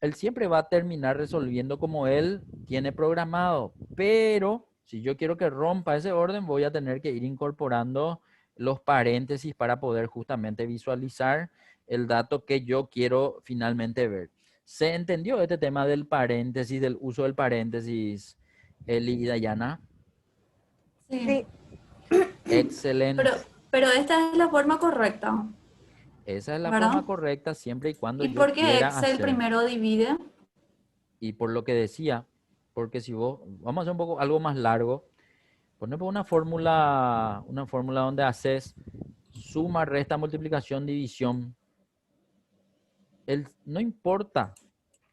S1: él siempre va a terminar resolviendo como él tiene programado. Pero si yo quiero que rompa ese orden, voy a tener que ir incorporando los paréntesis para poder justamente visualizar el dato que yo quiero finalmente ver. ¿Se entendió este tema del paréntesis, del uso del paréntesis, Eli y Dayana?
S2: Sí.
S3: Sí,
S1: Excelente.
S2: Pero esta es la forma correcta,
S1: Esa es la
S2: ¿verdad?
S1: forma correcta siempre y cuando
S2: ¿Y
S1: yo
S2: por qué
S1: quiera
S2: Excel
S1: hacer.
S2: primero divide?
S1: Y por lo que decía, porque si vos, vamos a hacer un poco algo más largo, ponemos una fórmula donde haces suma, resta, multiplicación, división. No importa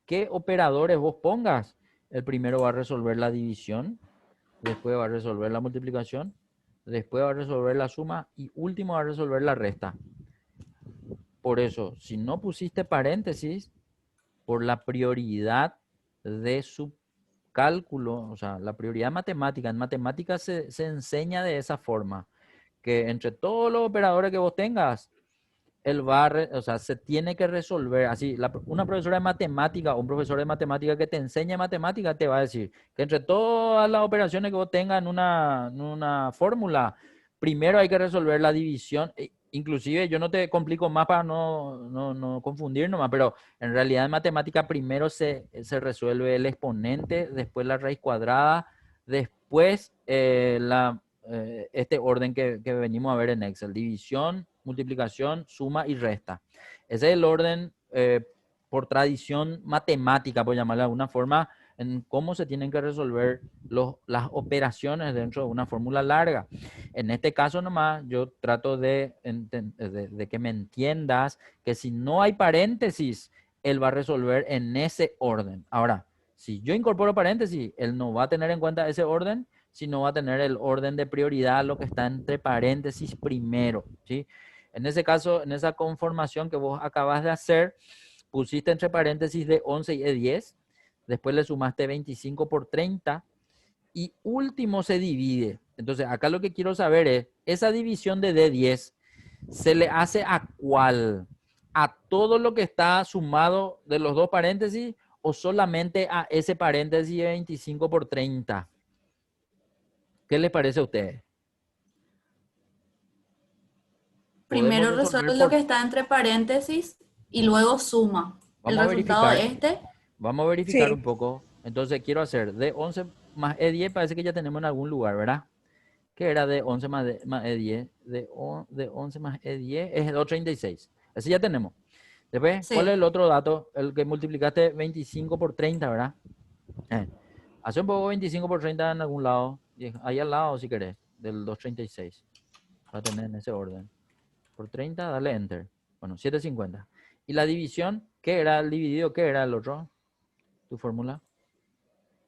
S1: qué operadores vos pongas, el primero va a resolver la división, después va a resolver la multiplicación, después va a resolver la suma y último va a resolver la resta. Por eso, si no pusiste paréntesis, por la prioridad de su cálculo, o sea, la prioridad matemática. En matemáticas se enseña de esa forma, que entre todos los operadores que vos tengas, o sea, se tiene que resolver. Así, una profesora de matemática o un profesor de matemática que te enseña matemática te va a decir que entre todas las operaciones que vos tengas en una fórmula, primero hay que resolver la división. inclusive yo no te complico más para no confundir nomás, pero en realidad en matemática primero se resuelve el exponente, después la raíz cuadrada, después este orden que venimos a ver en Excel: división, multiplicación, suma y resta. Ese es el orden por tradición matemática, por llamarlo de alguna forma, en cómo se tienen que resolver las operaciones dentro de una fórmula larga. En este caso nomás yo trato de que me entiendas que si no hay paréntesis, él va a resolver en ese orden. Ahora, si yo incorporo paréntesis, él no va a tener en cuenta ese orden, sino va a tener el orden de prioridad, lo que está entre paréntesis primero, ¿sí? En ese caso, en esa conformación que vos acabas de hacer, pusiste entre paréntesis de 11 y E10, después le sumaste 25 por 30 y último se divide. Entonces, acá lo que quiero saber es, esa división de D10, ¿se le hace a cuál? ¿A todo lo que está sumado de los dos paréntesis o solamente a ese paréntesis de 25 por 30? ¿Qué les parece a ustedes? Podemos
S2: Primero
S1: resolver
S2: resuelve lo
S1: por...
S2: que está entre paréntesis y luego suma. El
S1: Vamos a
S2: resultado
S1: verificar.
S2: de
S1: Vamos a verificar un
S3: Sí,
S1: poco. Entonces, quiero hacer de 11 más E10, parece que ya tenemos en algún lugar, ¿verdad? Que era de 11 más E10. De 11 más E10 es 236. Ese ya tenemos. Después, ¿cuál es
S2: sí,
S1: el otro dato? El que multiplicaste 25 por 30, ¿verdad? Hace un poco 25 por 30 en algún lado. Ahí al lado, si querés, del 236. Va a tener en ese orden. Por 30, dale Enter. Bueno, 750. ¿Y la división? ¿Qué era el dividido? ¿Qué era el otro? Tu fórmula.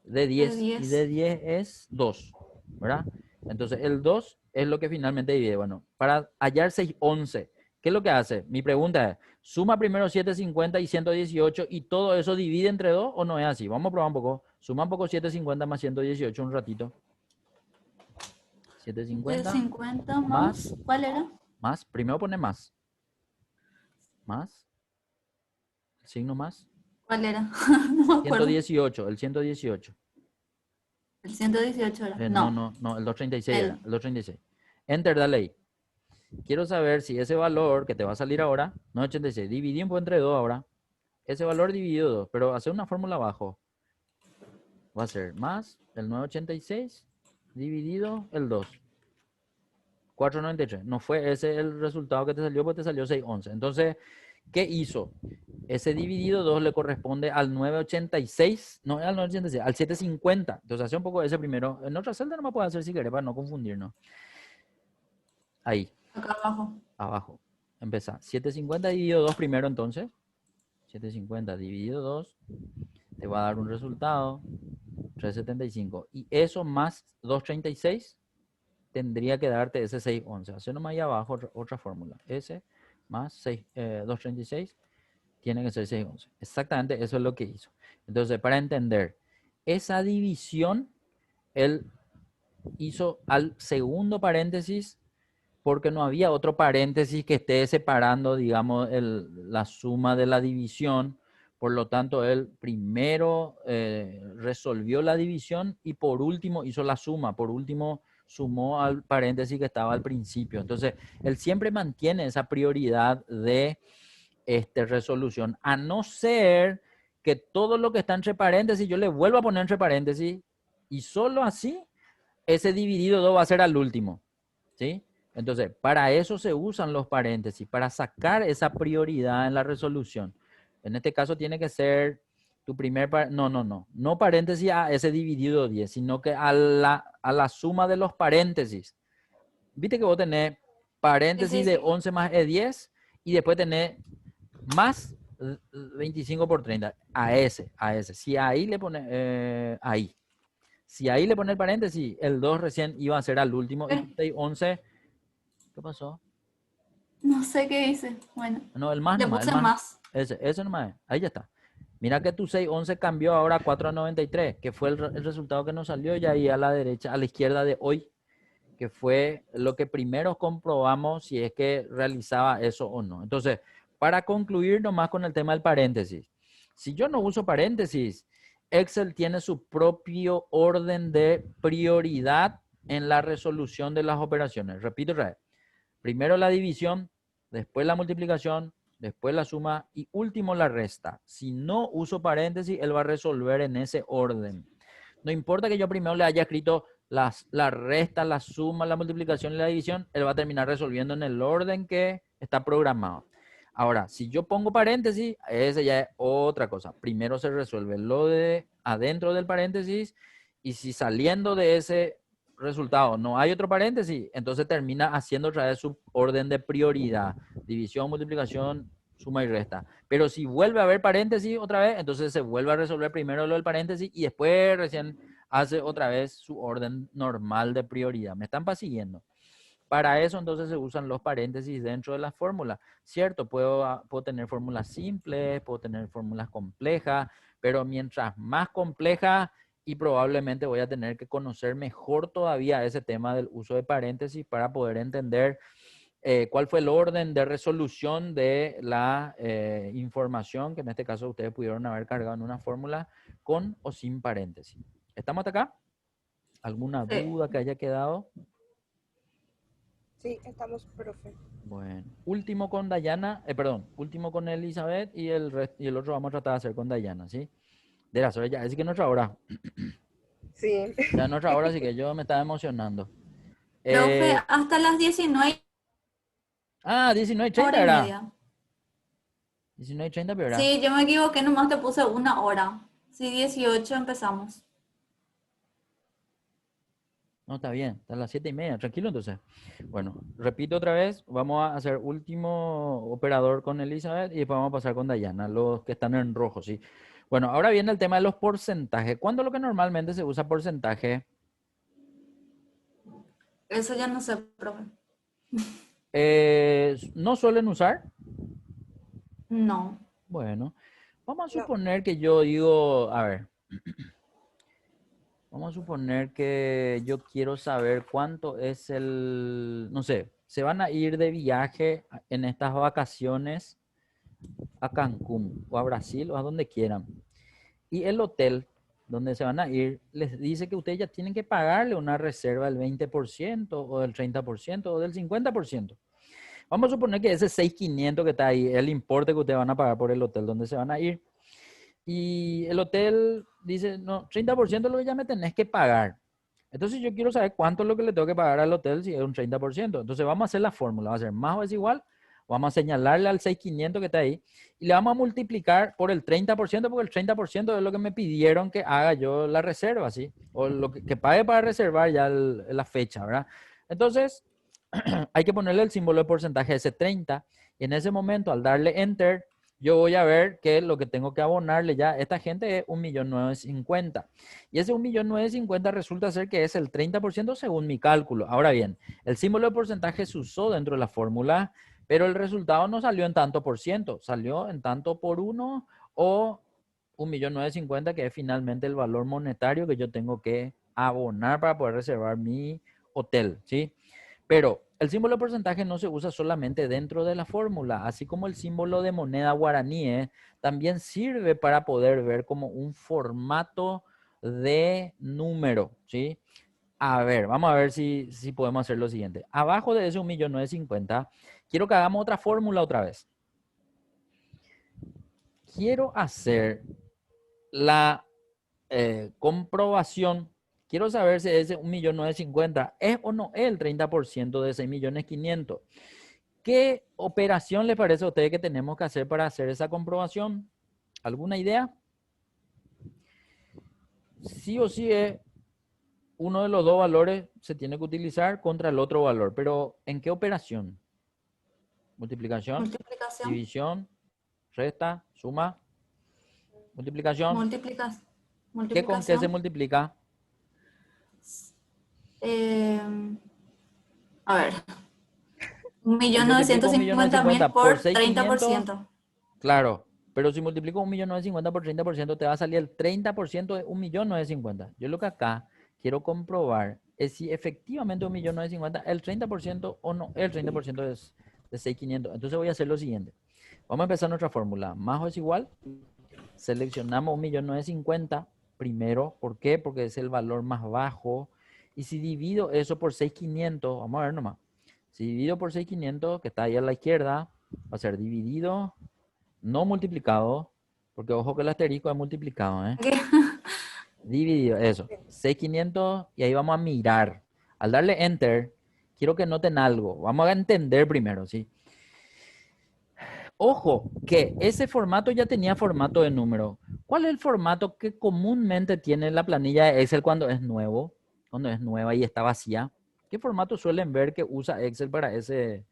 S1: De
S2: de
S1: 10. Y
S2: 10.
S1: de 10 es 2, ¿verdad? Entonces, el 2 es lo que finalmente divide. Bueno, para hallar 611, ¿qué es lo que hace? Mi pregunta es, ¿suma primero 750 y 118 y todo eso divide entre 2 o no es así? Vamos a probar un poco. Suma un poco 750 más 118 un ratito. 750
S2: 750
S1: más,
S2: más, ¿cuál era?
S1: primero pone más, el signo más,
S2: ¿Cuál era? No me acuerdo.
S1: 118, el 118.
S2: El 118 era. No,
S1: No, el 236 era,
S2: el
S1: el 236. Enter, dale ahí. Quiero saber si ese valor que te va a salir ahora, no 86, dividí un poco entre 2 ahora. Ese valor dividido 2, pero hacer una fórmula abajo. Va a ser más el 986 dividido el 2. 493. No fue ese el resultado que te salió, porque te salió 611. Entonces, ¿qué hizo? Ese dividido 2 le corresponde al 986, no al 986, al 750. Entonces, hace un poco ese primero. En otra celda no me puede hacer si querés para no confundirnos. Ahí,
S2: acá abajo.
S1: abajo. Empezá. 750 dividido 2 primero entonces. 750 dividido 2 te va a dar un resultado 375. Y eso más 236 tendría que darte ese 611. Hacer nomás ahí abajo otra fórmula. S más 236 tiene que ser 611. Exactamente eso es lo que hizo. Entonces, para entender esa división, él hizo al segundo paréntesis porque no había otro paréntesis que esté separando, digamos, la suma de la división. Por lo tanto, él primero resolvió la división y por último hizo la suma. Por último, sumó al paréntesis que estaba al principio. Entonces, él siempre mantiene esa prioridad de resolución, a no ser que todo lo que está entre paréntesis, yo le vuelvo a poner entre paréntesis y solo así ese dividido 2 va a ser al último. ¿Sí? Entonces, para eso se usan los paréntesis, para sacar esa prioridad en la resolución. En este caso tiene que ser tu primer, no paréntesis a ese dividido 10, sino que a la suma de los paréntesis. Viste que vos tenés
S2: Sí,
S1: paréntesis
S2: sí,
S1: de
S2: sí.
S1: 11 más E10 y después tenés más 25 por 30 a ese. Si ahí le pones, ahí. Si ahí le pones el paréntesis, el 2 recién iba a ser al último y tu 6, 11. ¿Qué pasó?
S2: No sé qué hice. Bueno,
S1: No, el más
S2: le
S1: nomás, el
S2: puse
S1: más.
S2: más.
S1: Ese nomás. Ahí ya está. Mira que tu 611 cambió ahora a 493, que fue el resultado que nos salió ya ahí a la derecha, a la izquierda de hoy, que fue lo que primero comprobamos si es que realizaba eso o no. Entonces, para concluir nomás con el tema del paréntesis. Si yo no uso paréntesis, Excel tiene su propio orden de prioridad en la resolución de las operaciones. Repito otra vez. Primero la división, después la multiplicación, después la suma y último la resta. Si no uso paréntesis, él va a resolver en ese orden. No importa que yo primero le haya escrito la resta, la suma, la multiplicación y la división, él va a terminar resolviendo en el orden que está programado. Ahora, si yo pongo paréntesis, ese ya es otra cosa. Primero se resuelve lo de adentro del paréntesis y si saliendo de ese resultado no hay otro paréntesis, entonces termina haciendo otra vez su orden de prioridad. División, multiplicación, suma y resta. Pero si vuelve a haber paréntesis otra vez, entonces se vuelve a resolver primero lo del paréntesis y después recién hace otra vez su orden normal de prioridad. ¿Me están siguiendo? Para eso entonces se usan los paréntesis dentro de la fórmula, ¿cierto? Puedo tener fórmulas simples, puedo tener fórmulas complejas, pero mientras más compleja y probablemente voy a tener que conocer mejor todavía ese tema del uso de paréntesis para poder entender cuál fue el orden de resolución de la información que en este caso ustedes pudieron haber cargado en una fórmula con o sin paréntesis. ¿Estamos hasta acá? ¿Alguna
S2: Sí.
S1: duda que haya quedado?
S3: Sí, estamos, profe.
S1: Bueno, último con Dayana, último con Elizabeth y el otro vamos a tratar de hacer con Dayana, ¿sí? De las horas ya, así que nuestra hora,
S3: Sí.
S1: ya nuestra hora, así que yo me estaba emocionando.
S2: Profe, hasta las 19
S1: 19:30
S2: horas y
S1: era.
S2: media.
S1: 19:30 pero era.
S2: Sí, yo me equivoqué, nomás te puse 1 hora. Sí, 18 empezamos.
S1: No, está bien, está a las 7:30, tranquilo entonces. Bueno, repito otra vez, vamos a hacer último operador con Elizabeth y después vamos a pasar con Dayana, los que están en rojo, ¿sí? Bueno, ahora viene el tema de los porcentajes. ¿Cuándo lo que normalmente se usa porcentaje?
S2: Eso ya no sé, profe.
S1: ¿No suelen usar?
S2: No.
S1: Bueno, vamos a
S3: No.
S1: suponer que yo digo, a ver, vamos a suponer que yo quiero saber cuánto es no sé, se van a ir de viaje en estas vacaciones a Cancún o a Brasil o a donde quieran. Y el hotel donde se van a ir les dice que ustedes ya tienen que pagarle una reserva del 20% o del 30% o del 50%. Vamos a suponer que ese 6.500 que está ahí es el importe que ustedes van a pagar por el hotel donde se van a ir. Y el hotel dice, no, 30% es lo que ya me tenés que pagar. Entonces yo quiero saber cuánto es lo que le tengo que pagar al hotel si es un 30%. Entonces vamos a hacer la fórmula, va a ser más o es igual, vamos a señalarle al 6.500 que está ahí y le vamos a multiplicar por el 30% porque el 30% es lo que me pidieron que haga yo la reserva, ¿sí? O lo que pague para reservar ya la fecha, ¿verdad? Entonces hay que ponerle el símbolo de porcentaje ese 30 y en ese momento al darle enter yo voy a ver que lo que tengo que abonarle ya a esta gente es 1.950.000 y ese 1.950.000 resulta ser que es el 30% según mi cálculo. Ahora bien, el símbolo de porcentaje se usó dentro de la fórmula, pero el resultado no salió en tanto por ciento, salió en tanto por uno o 1.950.000 que es finalmente el valor monetario que yo tengo que abonar para poder reservar mi hotel, ¿sí? Pero el símbolo de porcentaje no se usa solamente dentro de la fórmula, así como el símbolo de moneda guaraní, también sirve para poder ver como un formato de número, ¿sí? A ver, vamos a ver si podemos hacer lo siguiente. Abajo de ese 1.950.000, quiero que hagamos otra fórmula otra vez. Quiero hacer la comprobación. Quiero saber si ese 1.950.000 es o no es el 30% de 6.500.000. ¿Qué operación le parece a usted que tenemos que hacer para hacer esa comprobación? ¿Alguna idea? Sí o sí es uno de los dos valores se tiene que utilizar contra el otro valor, pero ¿en qué operación? Multiplicación,
S2: Multiplicación.
S1: división, resta, suma, multiplicación.
S2: Multiplicas.
S1: ¿Qué con qué se
S2: Multiplicación.
S1: multiplica?
S2: Eh, a ver.
S1: Si multiplico
S2: 1.950.000
S1: 1.950.000 por
S2: por
S1: 6.500,
S2: 30%.
S1: claro, pero si multiplico 1.950.000 por 30%, te va a salir el 30% de 1.950.000. Yo lo que acá quiero comprobar es si efectivamente 1.950.000, el 30% o no, el 30% es de 6.500. Entonces voy a hacer lo siguiente. Vamos a empezar nuestra fórmula. Más o es igual. Seleccionamos 1.950.000 primero. ¿Por qué? Porque es el valor más bajo. Y si divido eso por 6.500, vamos a ver nomás. Si divido por 6.500, que está ahí a la izquierda, va a ser dividido, no multiplicado, porque ojo que el asterisco es multiplicado, ¿eh?
S2: Ok.
S1: Dividido, eso. 6.500 y ahí vamos a mirar. Al darle Enter, quiero que noten algo. Vamos a entender primero, ¿sí? Ojo, que ese formato ya tenía formato de número. ¿Cuál es el formato que comúnmente tiene la planilla de Excel cuando es nuevo? Cuando es nueva y está vacía. ¿Qué formato suelen ver que usa Excel para ese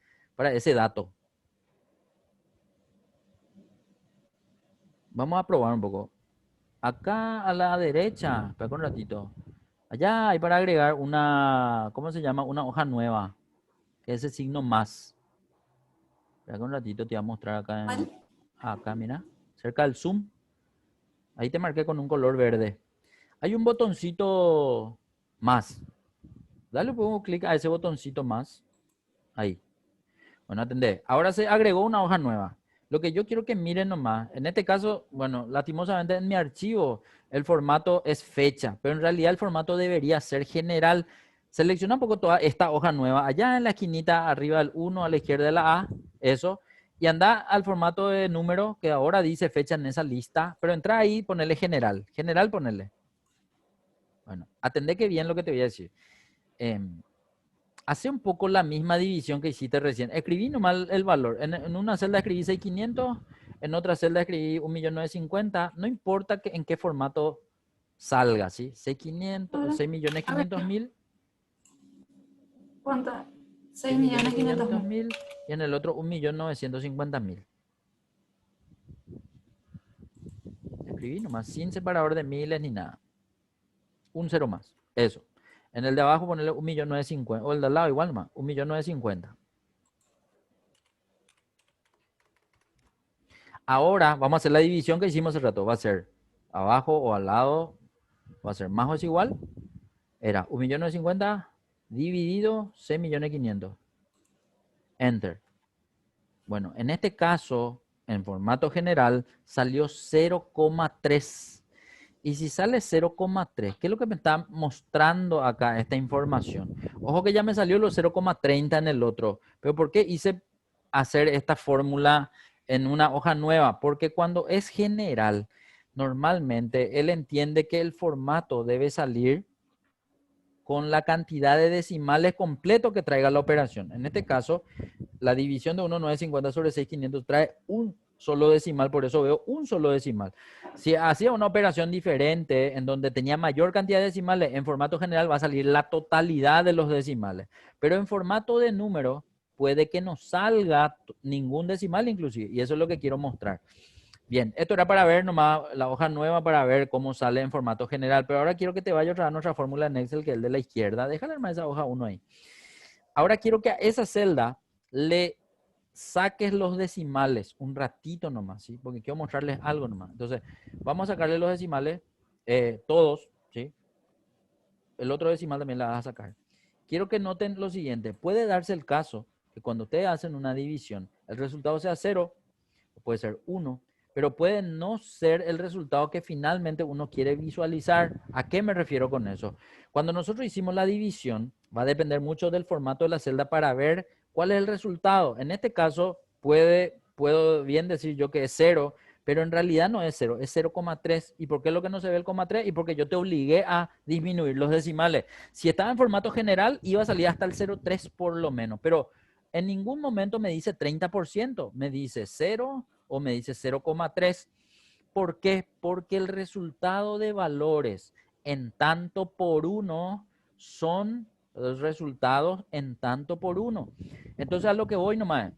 S1: dato? Vamos a probar un poco. Acá a la derecha, espera un ratito. Allá hay para agregar una, ¿cómo se llama? Una hoja nueva, que es el signo más. Espera un ratito, te voy a mostrar acá,
S2: ¿Cuál?
S1: acá, mira, cerca del zoom. Ahí te marqué con un color verde. Hay un botoncito más. Dale un clic a ese botoncito más. Ahí. Bueno, atendé. Ahora se agregó una hoja nueva. Lo que yo quiero que miren nomás, en este caso, bueno, lastimosamente en mi archivo el formato es fecha, pero en realidad el formato debería ser general. Selecciona un poco toda esta hoja nueva, allá en la esquinita arriba del 1 a la izquierda de la A, eso, y anda al formato de número que ahora dice fecha en esa lista, pero entra ahí, ponele general, general ponele. Bueno, atendé que bien lo que te voy a decir. Em, Hace un poco la misma división que hiciste recién. Escribí nomás el valor. En una celda escribí 6.500, en otra celda escribí 1.950.000. No importa en qué formato salga, ¿sí? 6.500,
S2: Ahora, a ver,
S1: 6.500.000,
S2: ¿cuánto?
S1: 6
S2: 6
S1: millones
S2: millones 500
S1: quinientos
S2: mil.
S1: mil y en el otro 1.950.000. Escribí nomás, sin separador de miles ni nada. Un cero más. Eso. En el de abajo ponerle 1.950.000. O el de al lado igual nomás, 1.950.000. Ahora vamos a hacer la división que hicimos hace rato. Va a ser abajo o al lado, va a ser más o es igual. Era 1.950.000 dividido 6.500.000. Enter. Bueno, en este caso, en formato general, salió 0,3. Y si sale 0,3, ¿qué es lo que me está mostrando acá esta información? Ojo que ya me salió los 0,30 en el otro. Pero ¿por qué hice hacer esta fórmula en una hoja nueva? Porque cuando es general, normalmente él entiende que el formato debe salir con la cantidad de decimales completo que traiga la operación. En este caso, la división de 1.950 sobre 6.500 trae un solo decimal, por eso veo un solo decimal. Si hacía una operación diferente en donde tenía mayor cantidad de decimales, en formato general va a salir la totalidad de los decimales. Pero en formato de número puede que no salga ningún decimal inclusive, y eso es lo que quiero mostrar. Bien, esto era para ver nomás la hoja nueva para ver cómo sale en formato general, pero ahora quiero que te vaya otra vez a nuestra fórmula en Excel, que es el de la izquierda. Déjale más esa hoja 1 ahí. Ahora quiero que a esa celda le saques los decimales un ratito nomás, ¿sí? Porque quiero mostrarles algo nomás. Entonces, vamos a sacarle los decimales, todos, ¿sí? El otro decimal también la vas a sacar. Quiero que noten lo siguiente. Puede darse el caso que cuando ustedes hacen una división, el resultado sea 0, o puede ser 1, pero puede no ser el resultado que finalmente uno quiere visualizar. ¿A qué me refiero con eso? Cuando nosotros hicimos la división, va a depender mucho del formato de la celda para ver cuál es el resultado. En este caso, puedo bien decir yo que es 0, pero en realidad no es 0, es 0,3. ¿Y por qué es lo que no se ve el coma 3? Y porque yo te obligué a disminuir los decimales. Si estaba en formato general, iba a salir hasta el 0,3 por lo menos, pero en ningún momento me dice 30%, me dice 0 o me dice 0,3. ¿Por qué? Porque el resultado de valores en tanto por uno son los resultados en tanto por uno. Entonces a lo que voy nomás,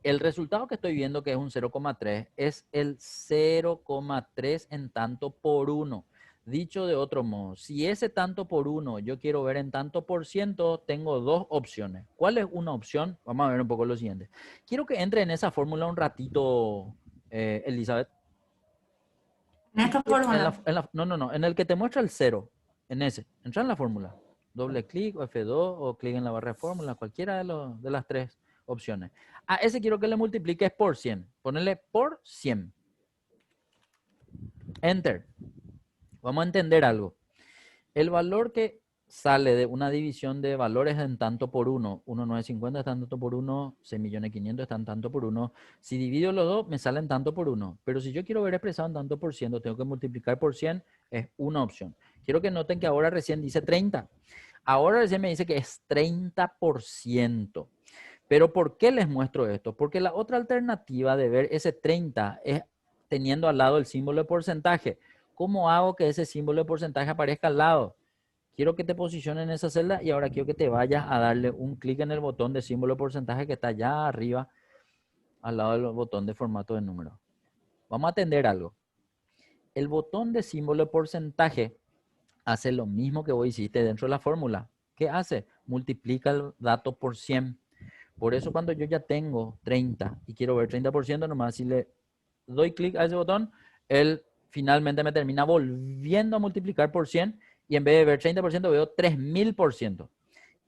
S1: el resultado que estoy viendo que es un 0,3 es el 0,3 en tanto por uno. Dicho de otro modo, si ese tanto por uno yo quiero ver en tanto por ciento, tengo dos opciones. ¿Cuál es una opción? Vamos a ver un poco lo siguiente. Quiero que entre en esa fórmula un ratito, Elizabeth.
S2: En esta fórmula.
S1: No, en el que te muestra el cero, en ese. Entra en la fórmula. Doble clic o F2 o clic en la barra de fórmula, cualquiera de las tres opciones. A ese quiero que le multipliques por 100. Ponerle por 100. Enter. Vamos a entender algo. El valor que sale de una división de valores en tanto por 1. 1,950 está en tanto por 1, 6.500.000 está en tanto por 1. Si divido los dos, me salen tanto por 1. Pero si yo quiero ver expresado en tanto por ciento, tengo que multiplicar por 100, es una opción. Quiero que noten que ahora recién dice 30. Ahora recién me dice que es 30%. Pero ¿por qué les muestro esto? Porque la otra alternativa de ver ese 30 es teniendo al lado el símbolo de porcentaje. ¿Cómo hago que ese símbolo de porcentaje aparezca al lado? Quiero que te posiciones en esa celda y ahora quiero que te vayas a darle un clic en el botón de símbolo de porcentaje que está allá arriba, al lado del botón de formato de número. Vamos a atender algo. El botón de símbolo de porcentaje hace lo mismo que vos hiciste dentro de la fórmula. ¿Qué hace? Multiplica el dato por 100. Por eso cuando yo ya tengo 30 y quiero ver 30%, nomás si le doy clic a ese botón, él finalmente me termina volviendo a multiplicar por 100 y en vez de ver 30% veo 3000%.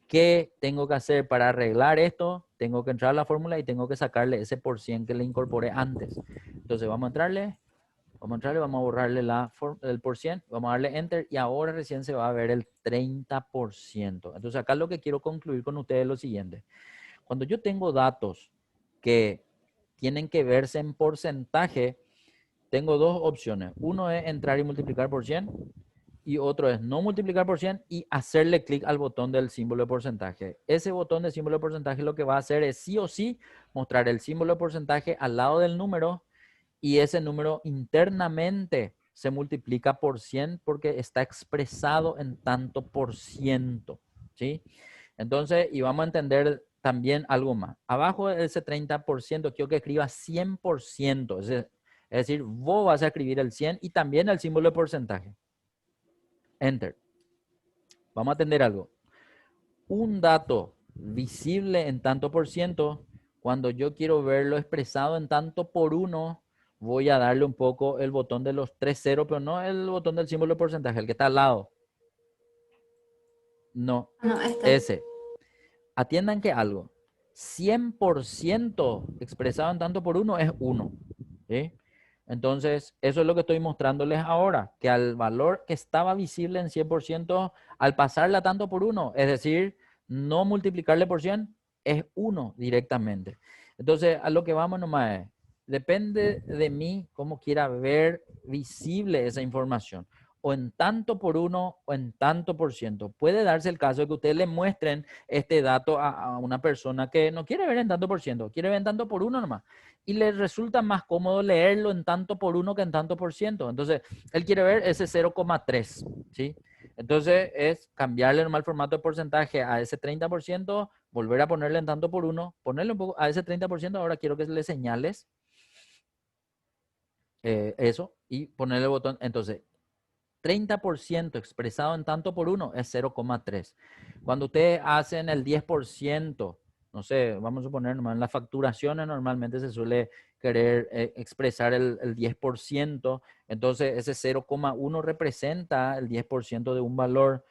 S1: ¿Qué tengo que hacer para arreglar esto? Tengo que entrar a la fórmula y tengo que sacarle ese por 100 que le incorporé antes. Entonces vamos a entrarle, vamos a borrarle el por 100, vamos a darle enter y ahora recién se va a ver el 30%. Entonces acá lo que quiero concluir con ustedes es lo siguiente. Cuando yo tengo datos que tienen que verse en porcentaje, tengo dos opciones. Uno es entrar y multiplicar por 100 y otro es no multiplicar por 100 y hacerle clic al botón del símbolo de porcentaje. Ese botón de símbolo de porcentaje lo que va a hacer es sí o sí mostrar el símbolo de porcentaje al lado del número y ese número internamente se multiplica por 100 porque está expresado en tanto por ciento, ¿sí? Entonces, y vamos a entender también algo más. Abajo de ese 30% quiero que escriba 100%. Es decir, vos vas a escribir el 100 y también el símbolo de porcentaje. Enter. Vamos a atender algo. Un dato visible en tanto por ciento, cuando yo quiero verlo expresado en tanto por uno, voy a darle un poco el botón de los 3 ceros, pero no el botón del símbolo de porcentaje, el que está al lado. No,
S2: No,
S1: ese. Atiendan que algo, 100% expresado en tanto por uno es 1. ¿Sí? Entonces, eso es lo que estoy mostrándoles ahora, que al valor que estaba visible en 100%, al pasarla a tanto por 1, es decir, no multiplicarle por 100, es 1 directamente. Entonces, a lo que vamos nomás es, depende de mí cómo quiera ver visible esa información o en tanto por uno o en tanto por ciento. Puede darse el caso de que ustedes le muestren este dato a una persona que no quiere ver en tanto por ciento, quiere ver en tanto por uno nomás. Y le resulta más cómodo leerlo en tanto por uno que en tanto por ciento. Entonces, él quiere ver ese 0,3, ¿sí? Entonces, es cambiarle nomás el formato de porcentaje a ese 30%, volver a ponerle en tanto por uno, ponerle un poco a ese 30%, ahora quiero que le señales eso y ponerle el botón. Entonces, 30% expresado en tanto por uno es 0,3. Cuando ustedes hacen el 10%, no sé, vamos a suponer nomás en las facturaciones normalmente se suele querer expresar el 10%, entonces ese 0,1 representa el 10% de un valor.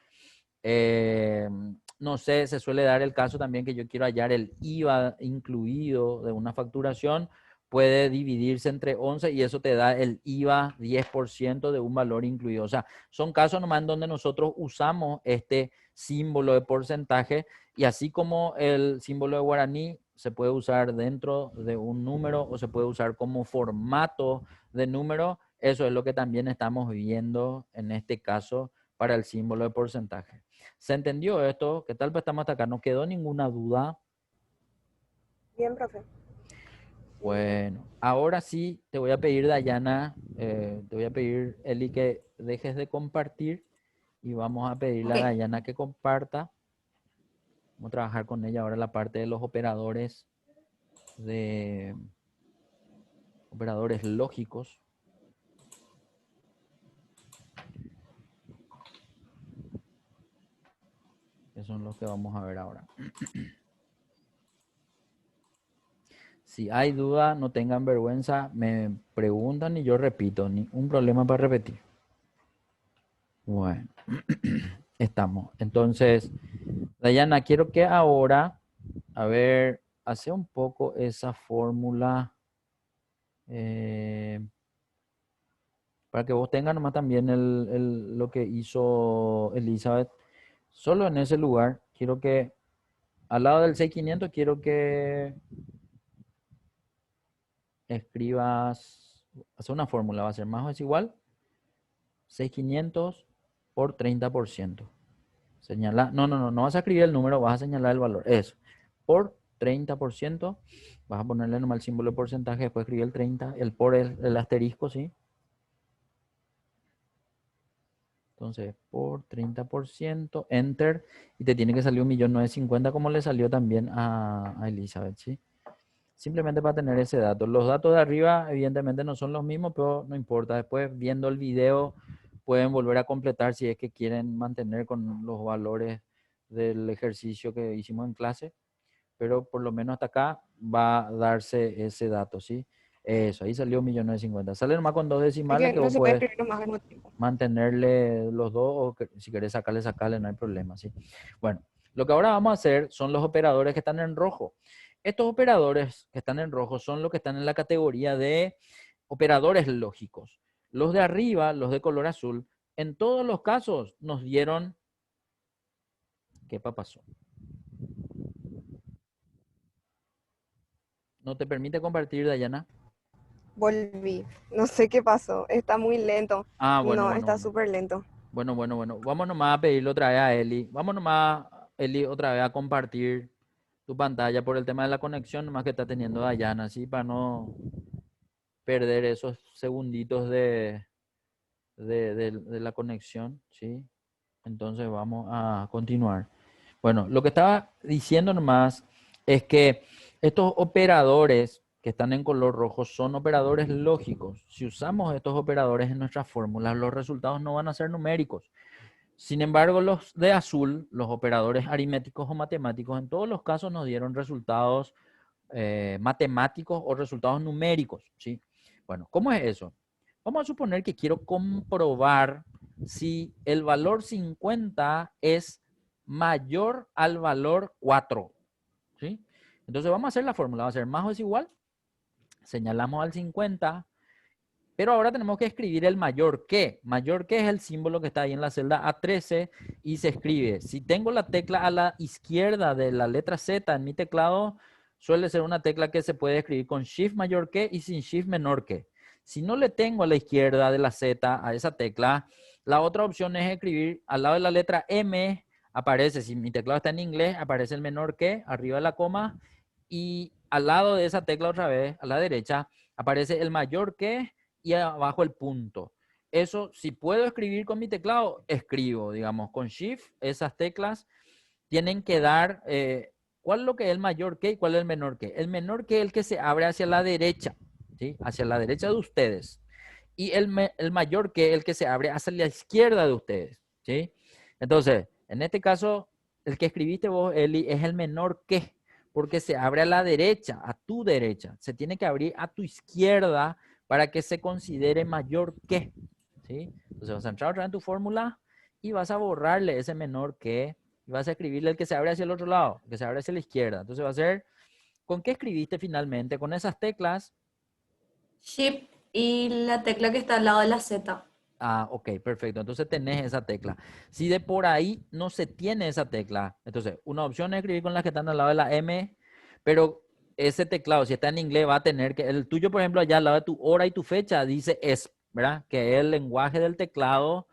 S1: No sé, se suele dar el caso también que yo quiero hallar el IVA incluido de una facturación, puede dividirse entre 11 y eso te da el IVA 10% de un valor incluido. O sea, son casos nomás en donde nosotros usamos este símbolo de porcentaje y así como el símbolo de guaraní se puede usar dentro de un número o se puede usar como formato de número, eso es lo que también estamos viendo en este caso para el símbolo de porcentaje. ¿Se entendió esto? ¿Qué tal? Pues estamos hasta acá. ¿No quedó ninguna duda?
S3: Bien, profe.
S1: Bueno, ahora sí te voy a pedir, Dayana, te voy a pedir, Eli, que dejes de compartir y vamos a pedirle a
S2: Ok.
S1: Dayana que comparta. Vamos a trabajar con ella ahora la parte de los de operadores lógicos. Que son los que vamos a ver ahora. Si hay duda, no tengan vergüenza, me preguntan y yo repito, ni un problema para repetir. Bueno, estamos. Entonces, Dayana, quiero que ahora, a ver, hace un poco esa fórmula para que vos tengas nomás también lo que hizo Elizabeth. Solo en ese lugar quiero que, al lado del 6500, quiero que escribas, hacer una fórmula, va a ser más o es igual 6500 por 30%. Señala, no vas a escribir el número, vas a señalar el valor. Eso. Por 30%, vas a ponerle nomás el símbolo de porcentaje, después escribir el 30, el por el asterisco, ¿sí? Entonces, por 30%, enter, y te tiene que salir 1.950.000 como le salió también a Elizabeth, ¿sí? Simplemente para tener ese dato. Los datos de arriba, evidentemente, no son los mismos, pero no importa. Después, viendo el video, pueden volver a completar si es que quieren mantener con los valores del ejercicio que hicimos en clase. Pero por lo menos hasta acá va a darse ese dato, ¿sí? Eso, ahí salió 1.950.000. Sale nomás con dos
S3: Es
S1: decimales
S3: que
S1: que
S3: no
S1: vos
S3: se puede
S1: puedes
S3: escribir más al mismo tiempo.
S1: mantenerle los dos o si querés sacarle, no hay problema, ¿sí? Bueno, lo que ahora vamos a hacer son los operadores que están en rojo. Estos operadores que están en rojo son los que están en la categoría de operadores lógicos. Los de arriba, los de color azul, en todos los casos nos dieron... ¿Qué pasó? ¿No te permite compartir, Dayana?
S3: Volví. No sé qué pasó. Está muy lento.
S1: Ah, bueno,
S3: No,
S1: bueno,
S3: está
S1: bueno.
S3: súper lento.
S1: Bueno. Vamos nomás a pedirle otra vez a Eli. Vamos nomás, Eli, otra vez a compartir tu pantalla por el tema de la conexión nomás que está teniendo Dayana, así para no perder esos segunditos de la conexión, ¿sí? Entonces vamos a continuar. Bueno, lo que estaba diciendo nomás es que estos operadores que están en color rojo son operadores lógicos. Si usamos estos operadores en nuestras fórmulas, los resultados no van a ser numéricos. Sin embargo, los de azul, los operadores aritméticos o matemáticos, en todos los casos nos dieron resultados matemáticos o resultados numéricos, ¿sí? Bueno, ¿cómo es eso? Vamos a suponer que quiero comprobar si el valor 50 es mayor al valor 4, ¿sí? Entonces vamos a hacer la fórmula, va a ser más o es igual, señalamos al 50, pero ahora tenemos que escribir el mayor que. Mayor que es el símbolo que está ahí en la celda A13 y se escribe. Si tengo la tecla a la izquierda de la letra Z en mi teclado, suele ser una tecla que se puede escribir con Shift mayor que y sin Shift menor que. Si no le tengo a la izquierda de la Z a esa tecla, la otra opción es escribir al lado de la letra M, aparece, si mi teclado está en inglés, aparece el menor que, arriba de la coma, y al lado de esa tecla otra vez, a la derecha, aparece el mayor que y abajo el punto. Eso, si puedo escribir con mi teclado, escribo, digamos, con Shift, esas teclas tienen que dar, ¿cuál es lo que es el mayor que y cuál es el menor que? El menor que es el que se abre hacia la derecha, ¿sí? Hacia la derecha de ustedes. Y el mayor que es el que se abre hacia la izquierda de ustedes, ¿sí? Entonces, en este caso, el que escribiste vos, Eli, es el menor que, porque se abre a la derecha, a tu derecha. Se tiene que abrir a tu izquierda para que se considere mayor que, ¿sí? Entonces vas a entrar otra vez en tu fórmula y vas a borrarle ese menor que y vas a escribirle el que se abre hacia el otro lado, el que se abre hacia la izquierda. Entonces va a ser, ¿con qué escribiste finalmente? Con esas teclas.
S2: Shift y la tecla que está al lado de la Z.
S1: Ah, ok, perfecto. Entonces tenés esa tecla. Si de por ahí no se tiene esa tecla, entonces una opción es escribir con las que están al lado de la M, pero ese teclado, si está en inglés, va a tener que, el tuyo, por ejemplo, allá al lado de tu hora y tu fecha, dice ESP, ¿verdad? Que es el lenguaje del teclado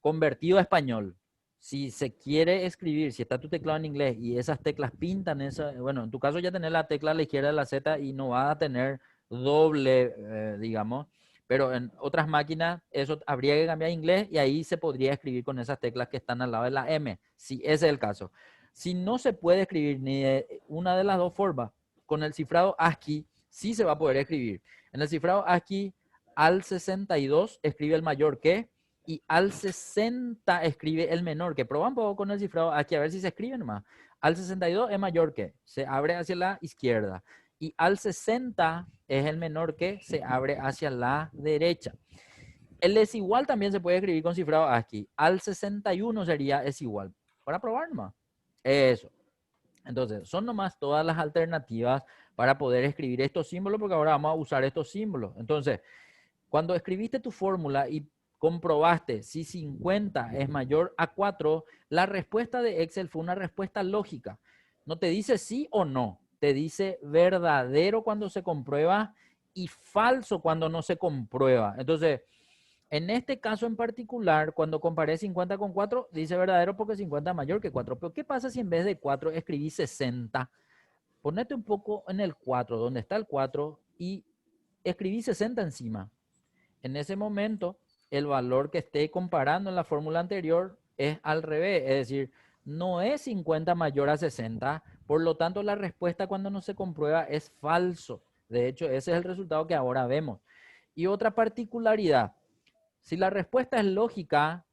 S1: convertido a español. Si se quiere escribir, si está tu teclado en inglés y esas teclas pintan esa, bueno, en tu caso ya tenés la tecla a la izquierda de la Z y no va a tener doble, digamos, pero en otras máquinas eso habría que cambiar a inglés y ahí se podría escribir con esas teclas que están al lado de la M, si ese es el caso. Si no se puede escribir ni de una de las dos formas, con el cifrado ASCII sí se va a poder escribir. En el cifrado ASCII al 62 escribe el mayor que y al 60 escribe el menor que. Proba un poco con el cifrado aquí a ver si se escribe nomás. Al 62 es mayor que, se abre hacia la izquierda. Y al 60 es el menor que, se abre hacia la derecha. El es igual también se puede escribir con cifrado ASCII. Al 61 sería es igual. Para probar nomás. Eso. Entonces, son nomás todas las alternativas para poder escribir estos símbolos, porque ahora vamos a usar estos símbolos. Entonces, cuando escribiste tu fórmula y comprobaste si 50 es mayor a 4, la respuesta de Excel fue una respuesta lógica. No te dice sí o no, te dice verdadero cuando se comprueba y falso cuando no se comprueba. Entonces, en este caso en particular, cuando comparé 50 con 4, dice verdadero porque 50 es mayor que 4. Pero ¿qué pasa si en vez de 4 escribí 60? Ponete un poco en el 4, donde está el 4, y escribí 60 encima. En ese momento, el valor que esté comparando en la fórmula anterior es al revés, es decir, no es 50 mayor a 60, por lo tanto la respuesta cuando no se comprueba es falso. De hecho, ese es el resultado que ahora vemos. Y otra particularidad, si la respuesta es lógica,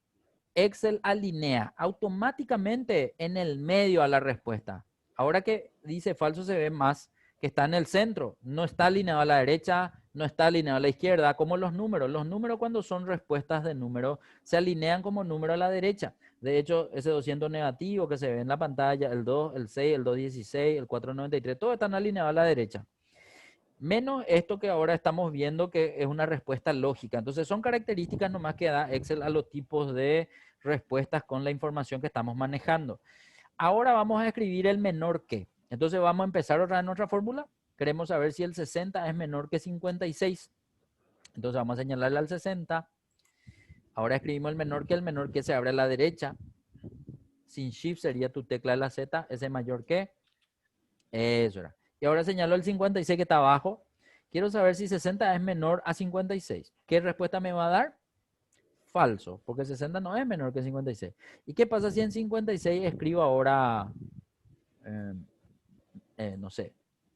S1: Excel alinea automáticamente en el medio a la respuesta. Ahora que dice falso se ve más que está en el centro, no está alineado a la derecha, no está alineado a la izquierda, como los números. Los números cuando son respuestas de número se alinean como número a la derecha. De hecho, ese 200 negativo que se ve en la pantalla, el 2, el 6, el 216, el 493, todos están alineados a la derecha. Menos esto que ahora estamos viendo que es una respuesta lógica. Entonces son características nomás que da Excel a los tipos de respuestas con la información que estamos manejando. Ahora vamos a escribir el menor que. Entonces vamos a empezar otra vez nuestra fórmula. Queremos saber si el 60 es menor que 56. Entonces vamos a señalarle al 60. Ahora escribimos el menor que se abre a la derecha. Sin shift sería tu tecla de la Z, ese mayor que. Eso era. Y ahora señalo el 56 que está abajo. Quiero saber si 60 es menor a 56. ¿Qué respuesta me va a dar? Falso, porque 60 no es menor que 56. ¿Y qué pasa si en 56 escribo ahora, no sé,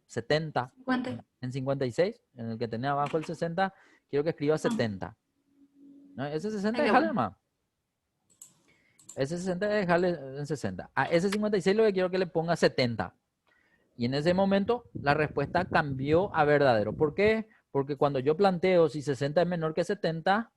S1: 70?
S2: 50.
S1: En 56, en el que tenía abajo el 60, quiero que escriba
S2: Ah,
S1: 70. ¿No? Ese 60
S2: ahí
S1: es
S2: ya voy.
S1: nomás. Ese 60 dejarle en 60. A ese 56 lo que quiero que le ponga 70. Y en ese momento la respuesta cambió a verdadero. ¿Por qué? Porque cuando yo planteo si 60 es menor que 70,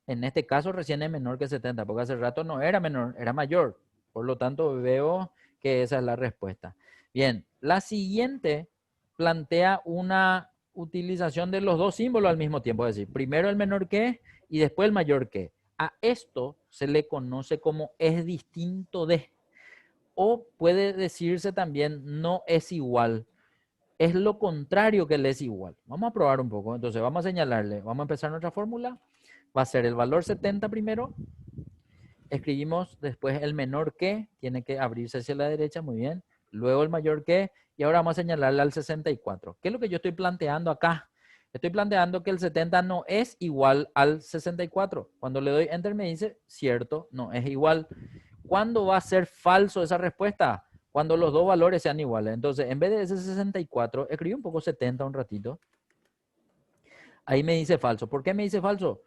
S1: en este caso recién es menor que 70, porque hace rato no era menor, era mayor. Por lo tanto, veo que esa es la respuesta. Bien, la siguiente plantea una utilización de los dos símbolos al mismo tiempo, es decir, primero el menor que y después el mayor que. A esto se le conoce como es distinto de, o puede decirse también no es igual. Es lo contrario que le es igual. Vamos a probar un poco. Entonces vamos a señalarle, vamos a empezar nuestra fórmula. Va a ser el valor 70 primero. Escribimos después el menor que, tiene que abrirse hacia la derecha, muy bien. Luego el mayor que, y ahora vamos a señalarle al 64. ¿Qué es lo que yo estoy planteando acá? Estoy planteando que el 70 no es igual al 64. Cuando le doy enter me dice, cierto, no es igual. ¿Cuándo va a ser falso esa respuesta? Cuando los dos valores sean iguales. Entonces, en vez de ese 64, escribí un poco 70 un ratito. Ahí me dice falso. ¿Por qué me dice falso?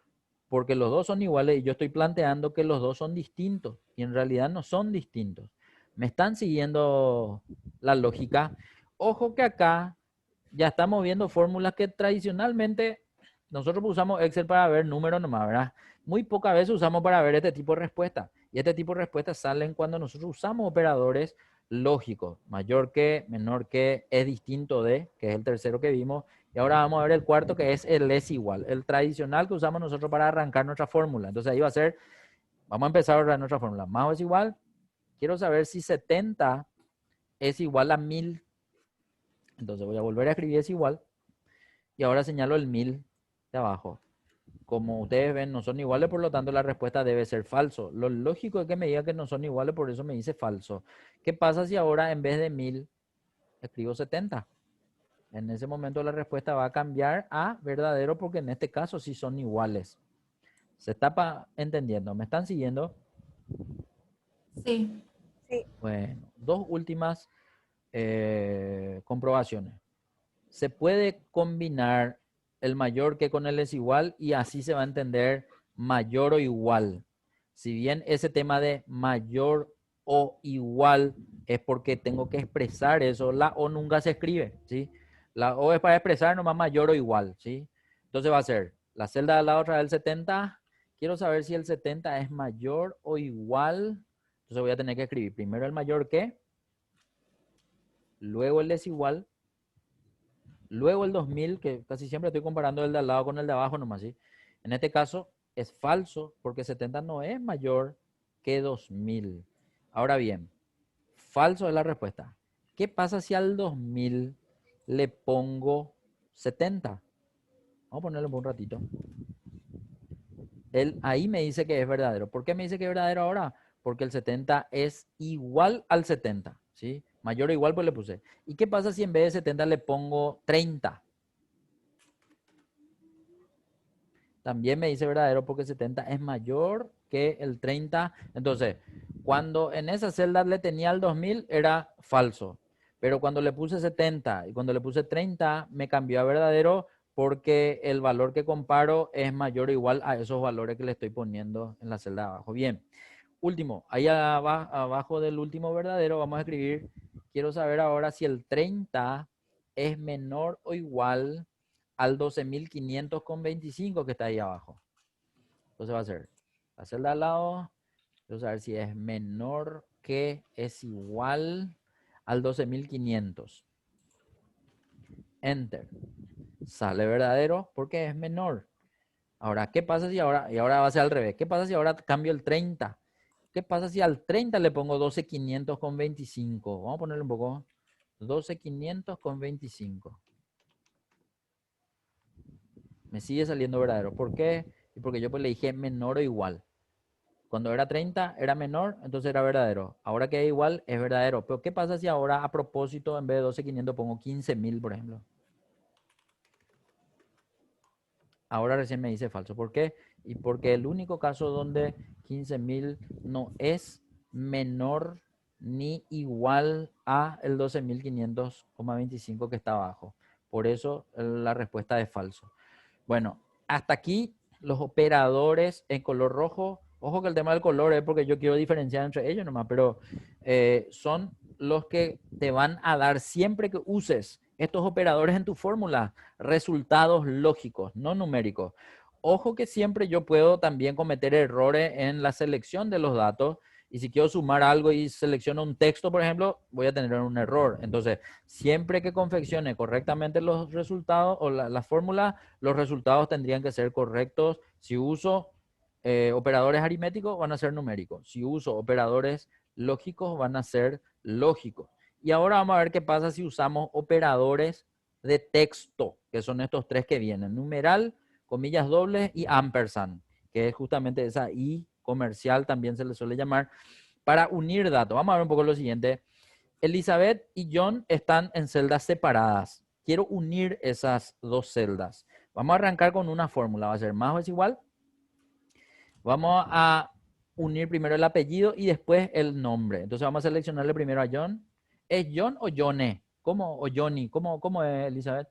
S1: Porque los dos son iguales y yo estoy planteando que los dos son distintos y en realidad no son distintos. ¿Me están siguiendo la lógica? Ojo que acá ya estamos viendo fórmulas que tradicionalmente nosotros usamos Excel para ver números nomás, ¿verdad? Muy pocas veces usamos para ver este tipo de respuestas. Y este tipo de respuestas salen cuando nosotros usamos operadores lógicos. Mayor que, menor que, es distinto de, que es el tercero que vimos. Y ahora vamos a ver el cuarto, que es el es igual, el tradicional que usamos nosotros para arrancar nuestra fórmula. Entonces ahí va a ser, vamos a empezar ahora nuestra fórmula. Más o es igual, quiero saber si 70 es igual a 1000. Entonces voy a volver a escribir es igual. Y ahora señalo el 1000 de abajo. Como ustedes ven, no son iguales, por lo tanto la respuesta debe ser falso. Lo lógico es que me diga que no son iguales, por eso me dice falso. ¿Qué pasa si ahora en vez de 1000 escribo 70? En ese momento la respuesta va a cambiar a verdadero porque en este caso sí son iguales. ¿Se está entendiendo? ¿Me están siguiendo?
S2: Sí.
S3: Sí,
S1: Bueno, dos últimas comprobaciones. Se puede combinar el mayor que con el es igual y así se va a entender mayor o igual. Si bien ese tema de mayor o igual es porque tengo que expresar eso, la o nunca se escribe, ¿sí? La o es para expresar nomás mayor o igual, ¿sí? Entonces va a ser la celda de la otra del 70. Quiero saber si el 70 es mayor o igual. Entonces voy a tener que escribir primero el mayor que, luego el desigual, luego el 2000, que casi siempre estoy comparando el de al lado con el de abajo nomás, ¿sí? En este caso, Es falso porque 70 no es mayor que 2000. Ahora bien, falso es la respuesta. ¿Qué pasa si al 2000 le pongo 70? Vamos a ponerlo por un ratito. Él ahí me dice que es verdadero. ¿Por qué me dice que es verdadero ahora? Porque el 70 es igual al 70, ¿sí? Mayor o igual, pues le puse. ¿Y qué pasa si en vez de 70 le pongo 30? También me dice verdadero porque 70 es mayor que el 30. Entonces, cuando en esa celda le tenía el 2000 era falso. Pero cuando le puse 70 y cuando le puse 30 me cambió a verdadero porque el valor que comparo es mayor o igual a esos valores que le estoy poniendo en la celda de abajo. Bien, último, ahí abajo del último verdadero vamos a escribir, quiero saber ahora si el 30 es menor o igual al 12.500,25 que está ahí abajo. Entonces va a ser la celda al lado, quiero saber si es menor que es igual al 12.500. Enter. Sale verdadero porque es menor. Ahora, ¿qué pasa si ahora, y ahora va a ser al revés, qué pasa si ahora cambio el 30? ¿Qué pasa si al 30 le pongo 12.500,25? Vamos a ponerle un poco, 12.500,25. Me sigue saliendo verdadero. ¿Por qué? Y porque yo pues le dije menor o igual. Cuando era 30 era menor, entonces era verdadero. Ahora que es igual, es verdadero. Pero ¿qué pasa si ahora a propósito en vez de 12.500 pongo 15.000, por ejemplo? Ahora recién me dice falso. ¿Por qué? Y porque el único caso donde 15.000 no es menor ni igual a el 12.500,25 que está abajo. Por eso la respuesta es falso. Bueno, hasta aquí los operadores en color rojo. Ojo que el tema del color es porque yo quiero diferenciar entre ellos nomás, pero son los que te van a dar siempre que uses estos operadores en tu fórmula resultados lógicos, no numéricos. Ojo que siempre yo puedo también cometer errores en la selección de los datos y si quiero sumar algo y selecciono un texto, por ejemplo, voy a tener un error. Entonces, siempre que confeccione correctamente los resultados o la fórmula, los resultados tendrían que ser correctos. Si uso operadores aritméticos, van a ser numéricos. Si uso operadores lógicos, van a ser lógicos. Y ahora vamos a ver qué pasa si usamos operadores de texto, que son estos tres que vienen. Numeral, comillas dobles y ampersand, que es justamente esa I comercial, también se le suele llamar, para unir datos. Vamos a ver un poco lo siguiente. Elizabeth y John están en celdas separadas. Quiero unir esas dos celdas. Vamos a arrancar con una fórmula. Va a ser más o es igual. Vamos a unir primero el apellido y después el nombre. Entonces vamos a seleccionarle primero a John. ¿Es John o Johnny? ¿Cómo? ¿O Johnny? ¿Cómo es, Elizabeth?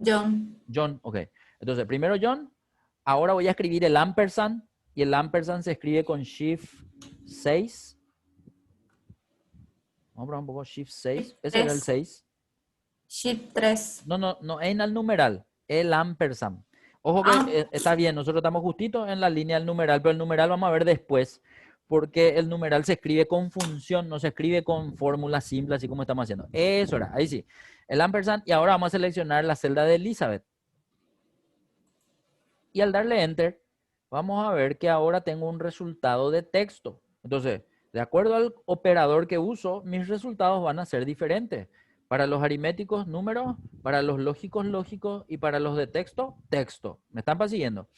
S2: John.
S1: John, ok. Entonces, primero John. Ahora voy a escribir el ampersand. Y el ampersand se escribe con Shift 6. Vamos a probar un poco Shift 6. Ese era el
S2: 3.
S1: 6.
S2: Shift 3.
S1: No, en el numeral. El ampersand. Ojo que
S2: Ah,
S1: está bien, nosotros estamos justito en la línea del numeral, pero el numeral vamos a ver después, porque el numeral se escribe con función, no se escribe con fórmula simple, así como estamos haciendo. Eso era, ahí sí. El ampersand, y ahora vamos a seleccionar la celda de Elizabeth. Y al darle Enter, vamos a ver que ahora tengo un resultado de texto. Entonces, de acuerdo al operador que uso, mis resultados van a ser diferentes. Para los aritméticos, números; para los lógicos, lógicos; y para los de texto, texto. ¿Me están persiguiendo?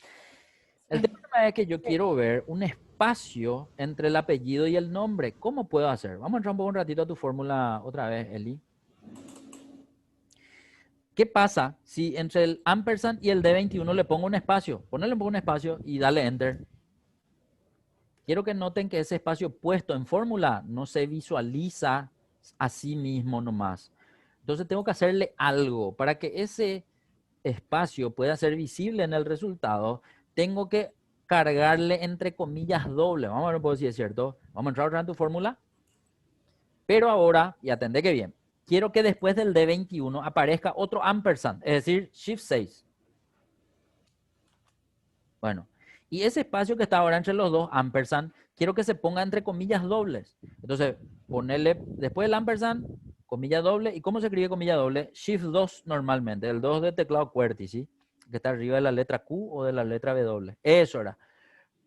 S1: El
S2: sí.
S1: tema es que yo quiero ver un espacio entre el apellido y el nombre. ¿Cómo puedo hacer? Vamos a entrar un ratito a tu fórmula otra vez, Eli. ¿Qué pasa si entre el ampersand y el D21 le pongo un espacio? Ponle un poco un espacio y dale Enter. Quiero que noten que ese espacio puesto en fórmula no se visualiza a sí mismo nomás. Entonces tengo que hacerle algo para que ese espacio pueda ser visible en el resultado. Tengo que cargarle entre comillas doble. Vamos a ver un poco si es cierto. Vamos a entrar otra vez en tu fórmula. Pero ahora, y atendé que bien, quiero que después del D21 aparezca otro ampersand, es decir, Shift 6. Bueno, y ese espacio que está ahora entre los dos ampersand, quiero que se ponga entre comillas dobles. Entonces, ponerle después del ampersand, comilla doble. ¿Y cómo se escribe comilla doble? Shift 2 normalmente, el 2 de teclado QWERTY, ¿sí? que está arriba de la letra Q o de la letra W. Eso era.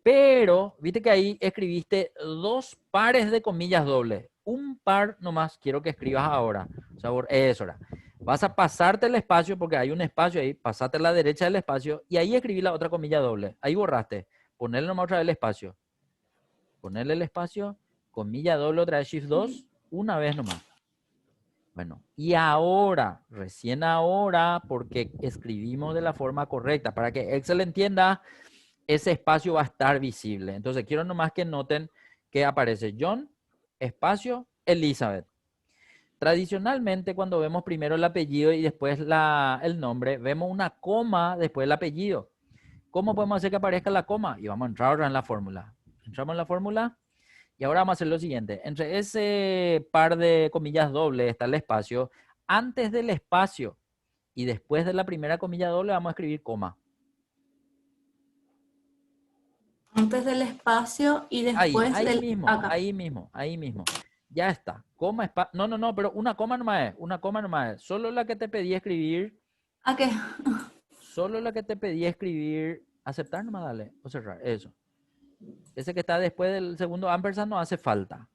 S1: Pero, viste que ahí escribiste 2 pares de comillas dobles. Un par nomás quiero que escribas ahora. O sea, eso era. Vas a pasarte el espacio porque hay un espacio ahí. Pasate a la derecha del espacio y ahí escribí la otra comilla doble. Ahí borraste. Ponerle nomás otra vez el espacio. Ponerle el espacio. Comilla doble otra vez Shift 2. Una vez nomás. Bueno, y ahora, recién ahora, porque escribimos de la forma correcta, para que Excel entienda, ese espacio va a estar visible. Entonces, quiero nomás que noten que aparece John, espacio, Elizabeth. Tradicionalmente, cuando vemos primero el apellido y después el nombre, vemos una coma después del apellido. ¿Cómo podemos hacer que aparezca la coma? Y vamos a entrar ahora en la fórmula. Entramos en la fórmula. Y ahora vamos a hacer lo siguiente. Entre ese par de comillas dobles está el espacio. Antes del espacio y después de la primera comilla doble vamos a escribir coma.
S2: Antes del espacio y después
S1: Ahí
S2: del...
S1: mismo,
S2: Acá.
S1: ahí mismo. Ya está. Coma, espacio. No, pero una coma nomás es. Una coma nomás es. Solo la que te pedí escribir.
S2: ¿A qué?
S1: Solo la que te pedí escribir. Aceptar nomás, dale. O cerrar. Eso. Ese que está después del segundo ampersand no hace falta.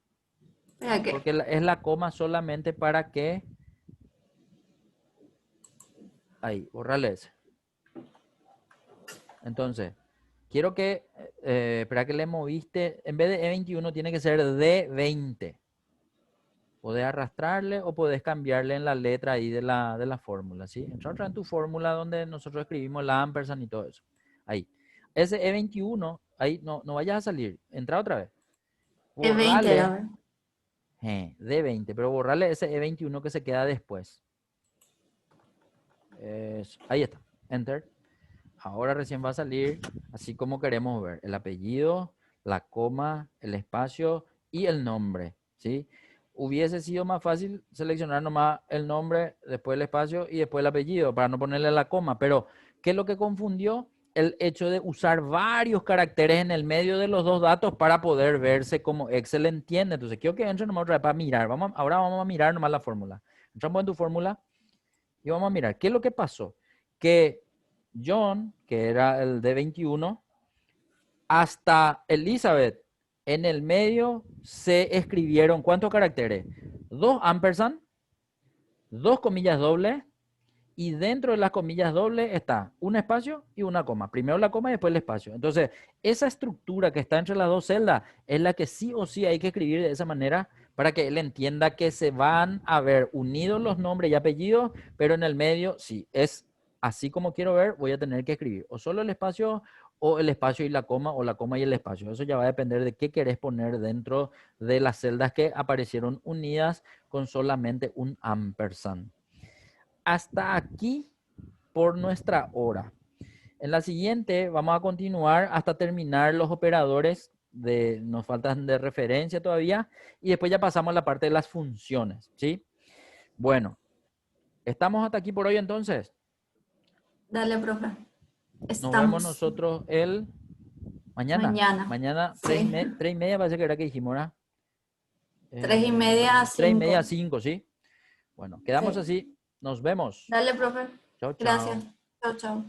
S2: ¿A qué?
S1: Porque es la coma solamente para que... Ahí, borrale ese. Entonces, quiero que... para que le moviste... En vez de E21 tiene que ser D20. Podés arrastrarle o podés cambiarle en la letra ahí de la fórmula, ¿sí? Entra otra en tu fórmula donde nosotros escribimos la ampersand y todo eso. Ahí. Ese E21, ahí no vayas a salir. Entra otra vez.
S2: Es 20 era,
S1: Borrale... D20, pero borrarle ese E21 que se queda después. Ahí está. Enter. Ahora recién va a salir así como queremos ver. El apellido, la coma, el espacio y el nombre. ¿Sí? Hubiese sido más fácil seleccionar nomás el nombre, después el espacio y después el apellido para no ponerle la coma. Pero, ¿qué es lo que confundió? El hecho de usar varios caracteres en el medio de los dos datos para poder verse como Excel entiende. Entonces, quiero que entre nomás otra vez para mirar. Ahora vamos a mirar nomás la fórmula. Entramos en tu fórmula y vamos a mirar. ¿Qué es lo que pasó? Que John, que era el de 21, hasta Elizabeth, en el medio se escribieron, ¿cuántos caracteres? 2 ampersand, 2 comillas dobles, y dentro de las comillas dobles está un espacio y una coma. Primero la coma y después el espacio. Entonces, esa estructura que está entre las dos celdas es la que sí o sí hay que escribir de esa manera para que él entienda que se van a ver unidos los nombres y apellidos, pero en el medio, sí, es así como quiero ver, voy a tener que escribir o solo el espacio o el espacio y la coma o la coma y el espacio. Eso ya va a depender de qué querés poner dentro de las celdas que aparecieron unidas con solamente un ampersand. Hasta aquí por nuestra hora. En la siguiente vamos a continuar hasta terminar los operadores. Nos faltan de referencia todavía. Y después ya pasamos a la parte de las funciones. ¿Sí? Bueno, estamos hasta aquí por hoy entonces.
S2: Dale, profe.
S1: Nos vemos
S2: Estamos.
S1: nosotros el mañana.
S2: Mañana.
S1: Mañana,
S2: Sí.
S1: 3:30 parece que era que dijimos, ¿verdad?
S2: 3:30 a
S1: 3:30 a
S2: 5.
S1: 5, ¿sí? Bueno, quedamos
S2: Sí.
S1: así. Nos vemos.
S2: Dale, profe.
S1: Chao, chao.
S2: Gracias. Chao, chao.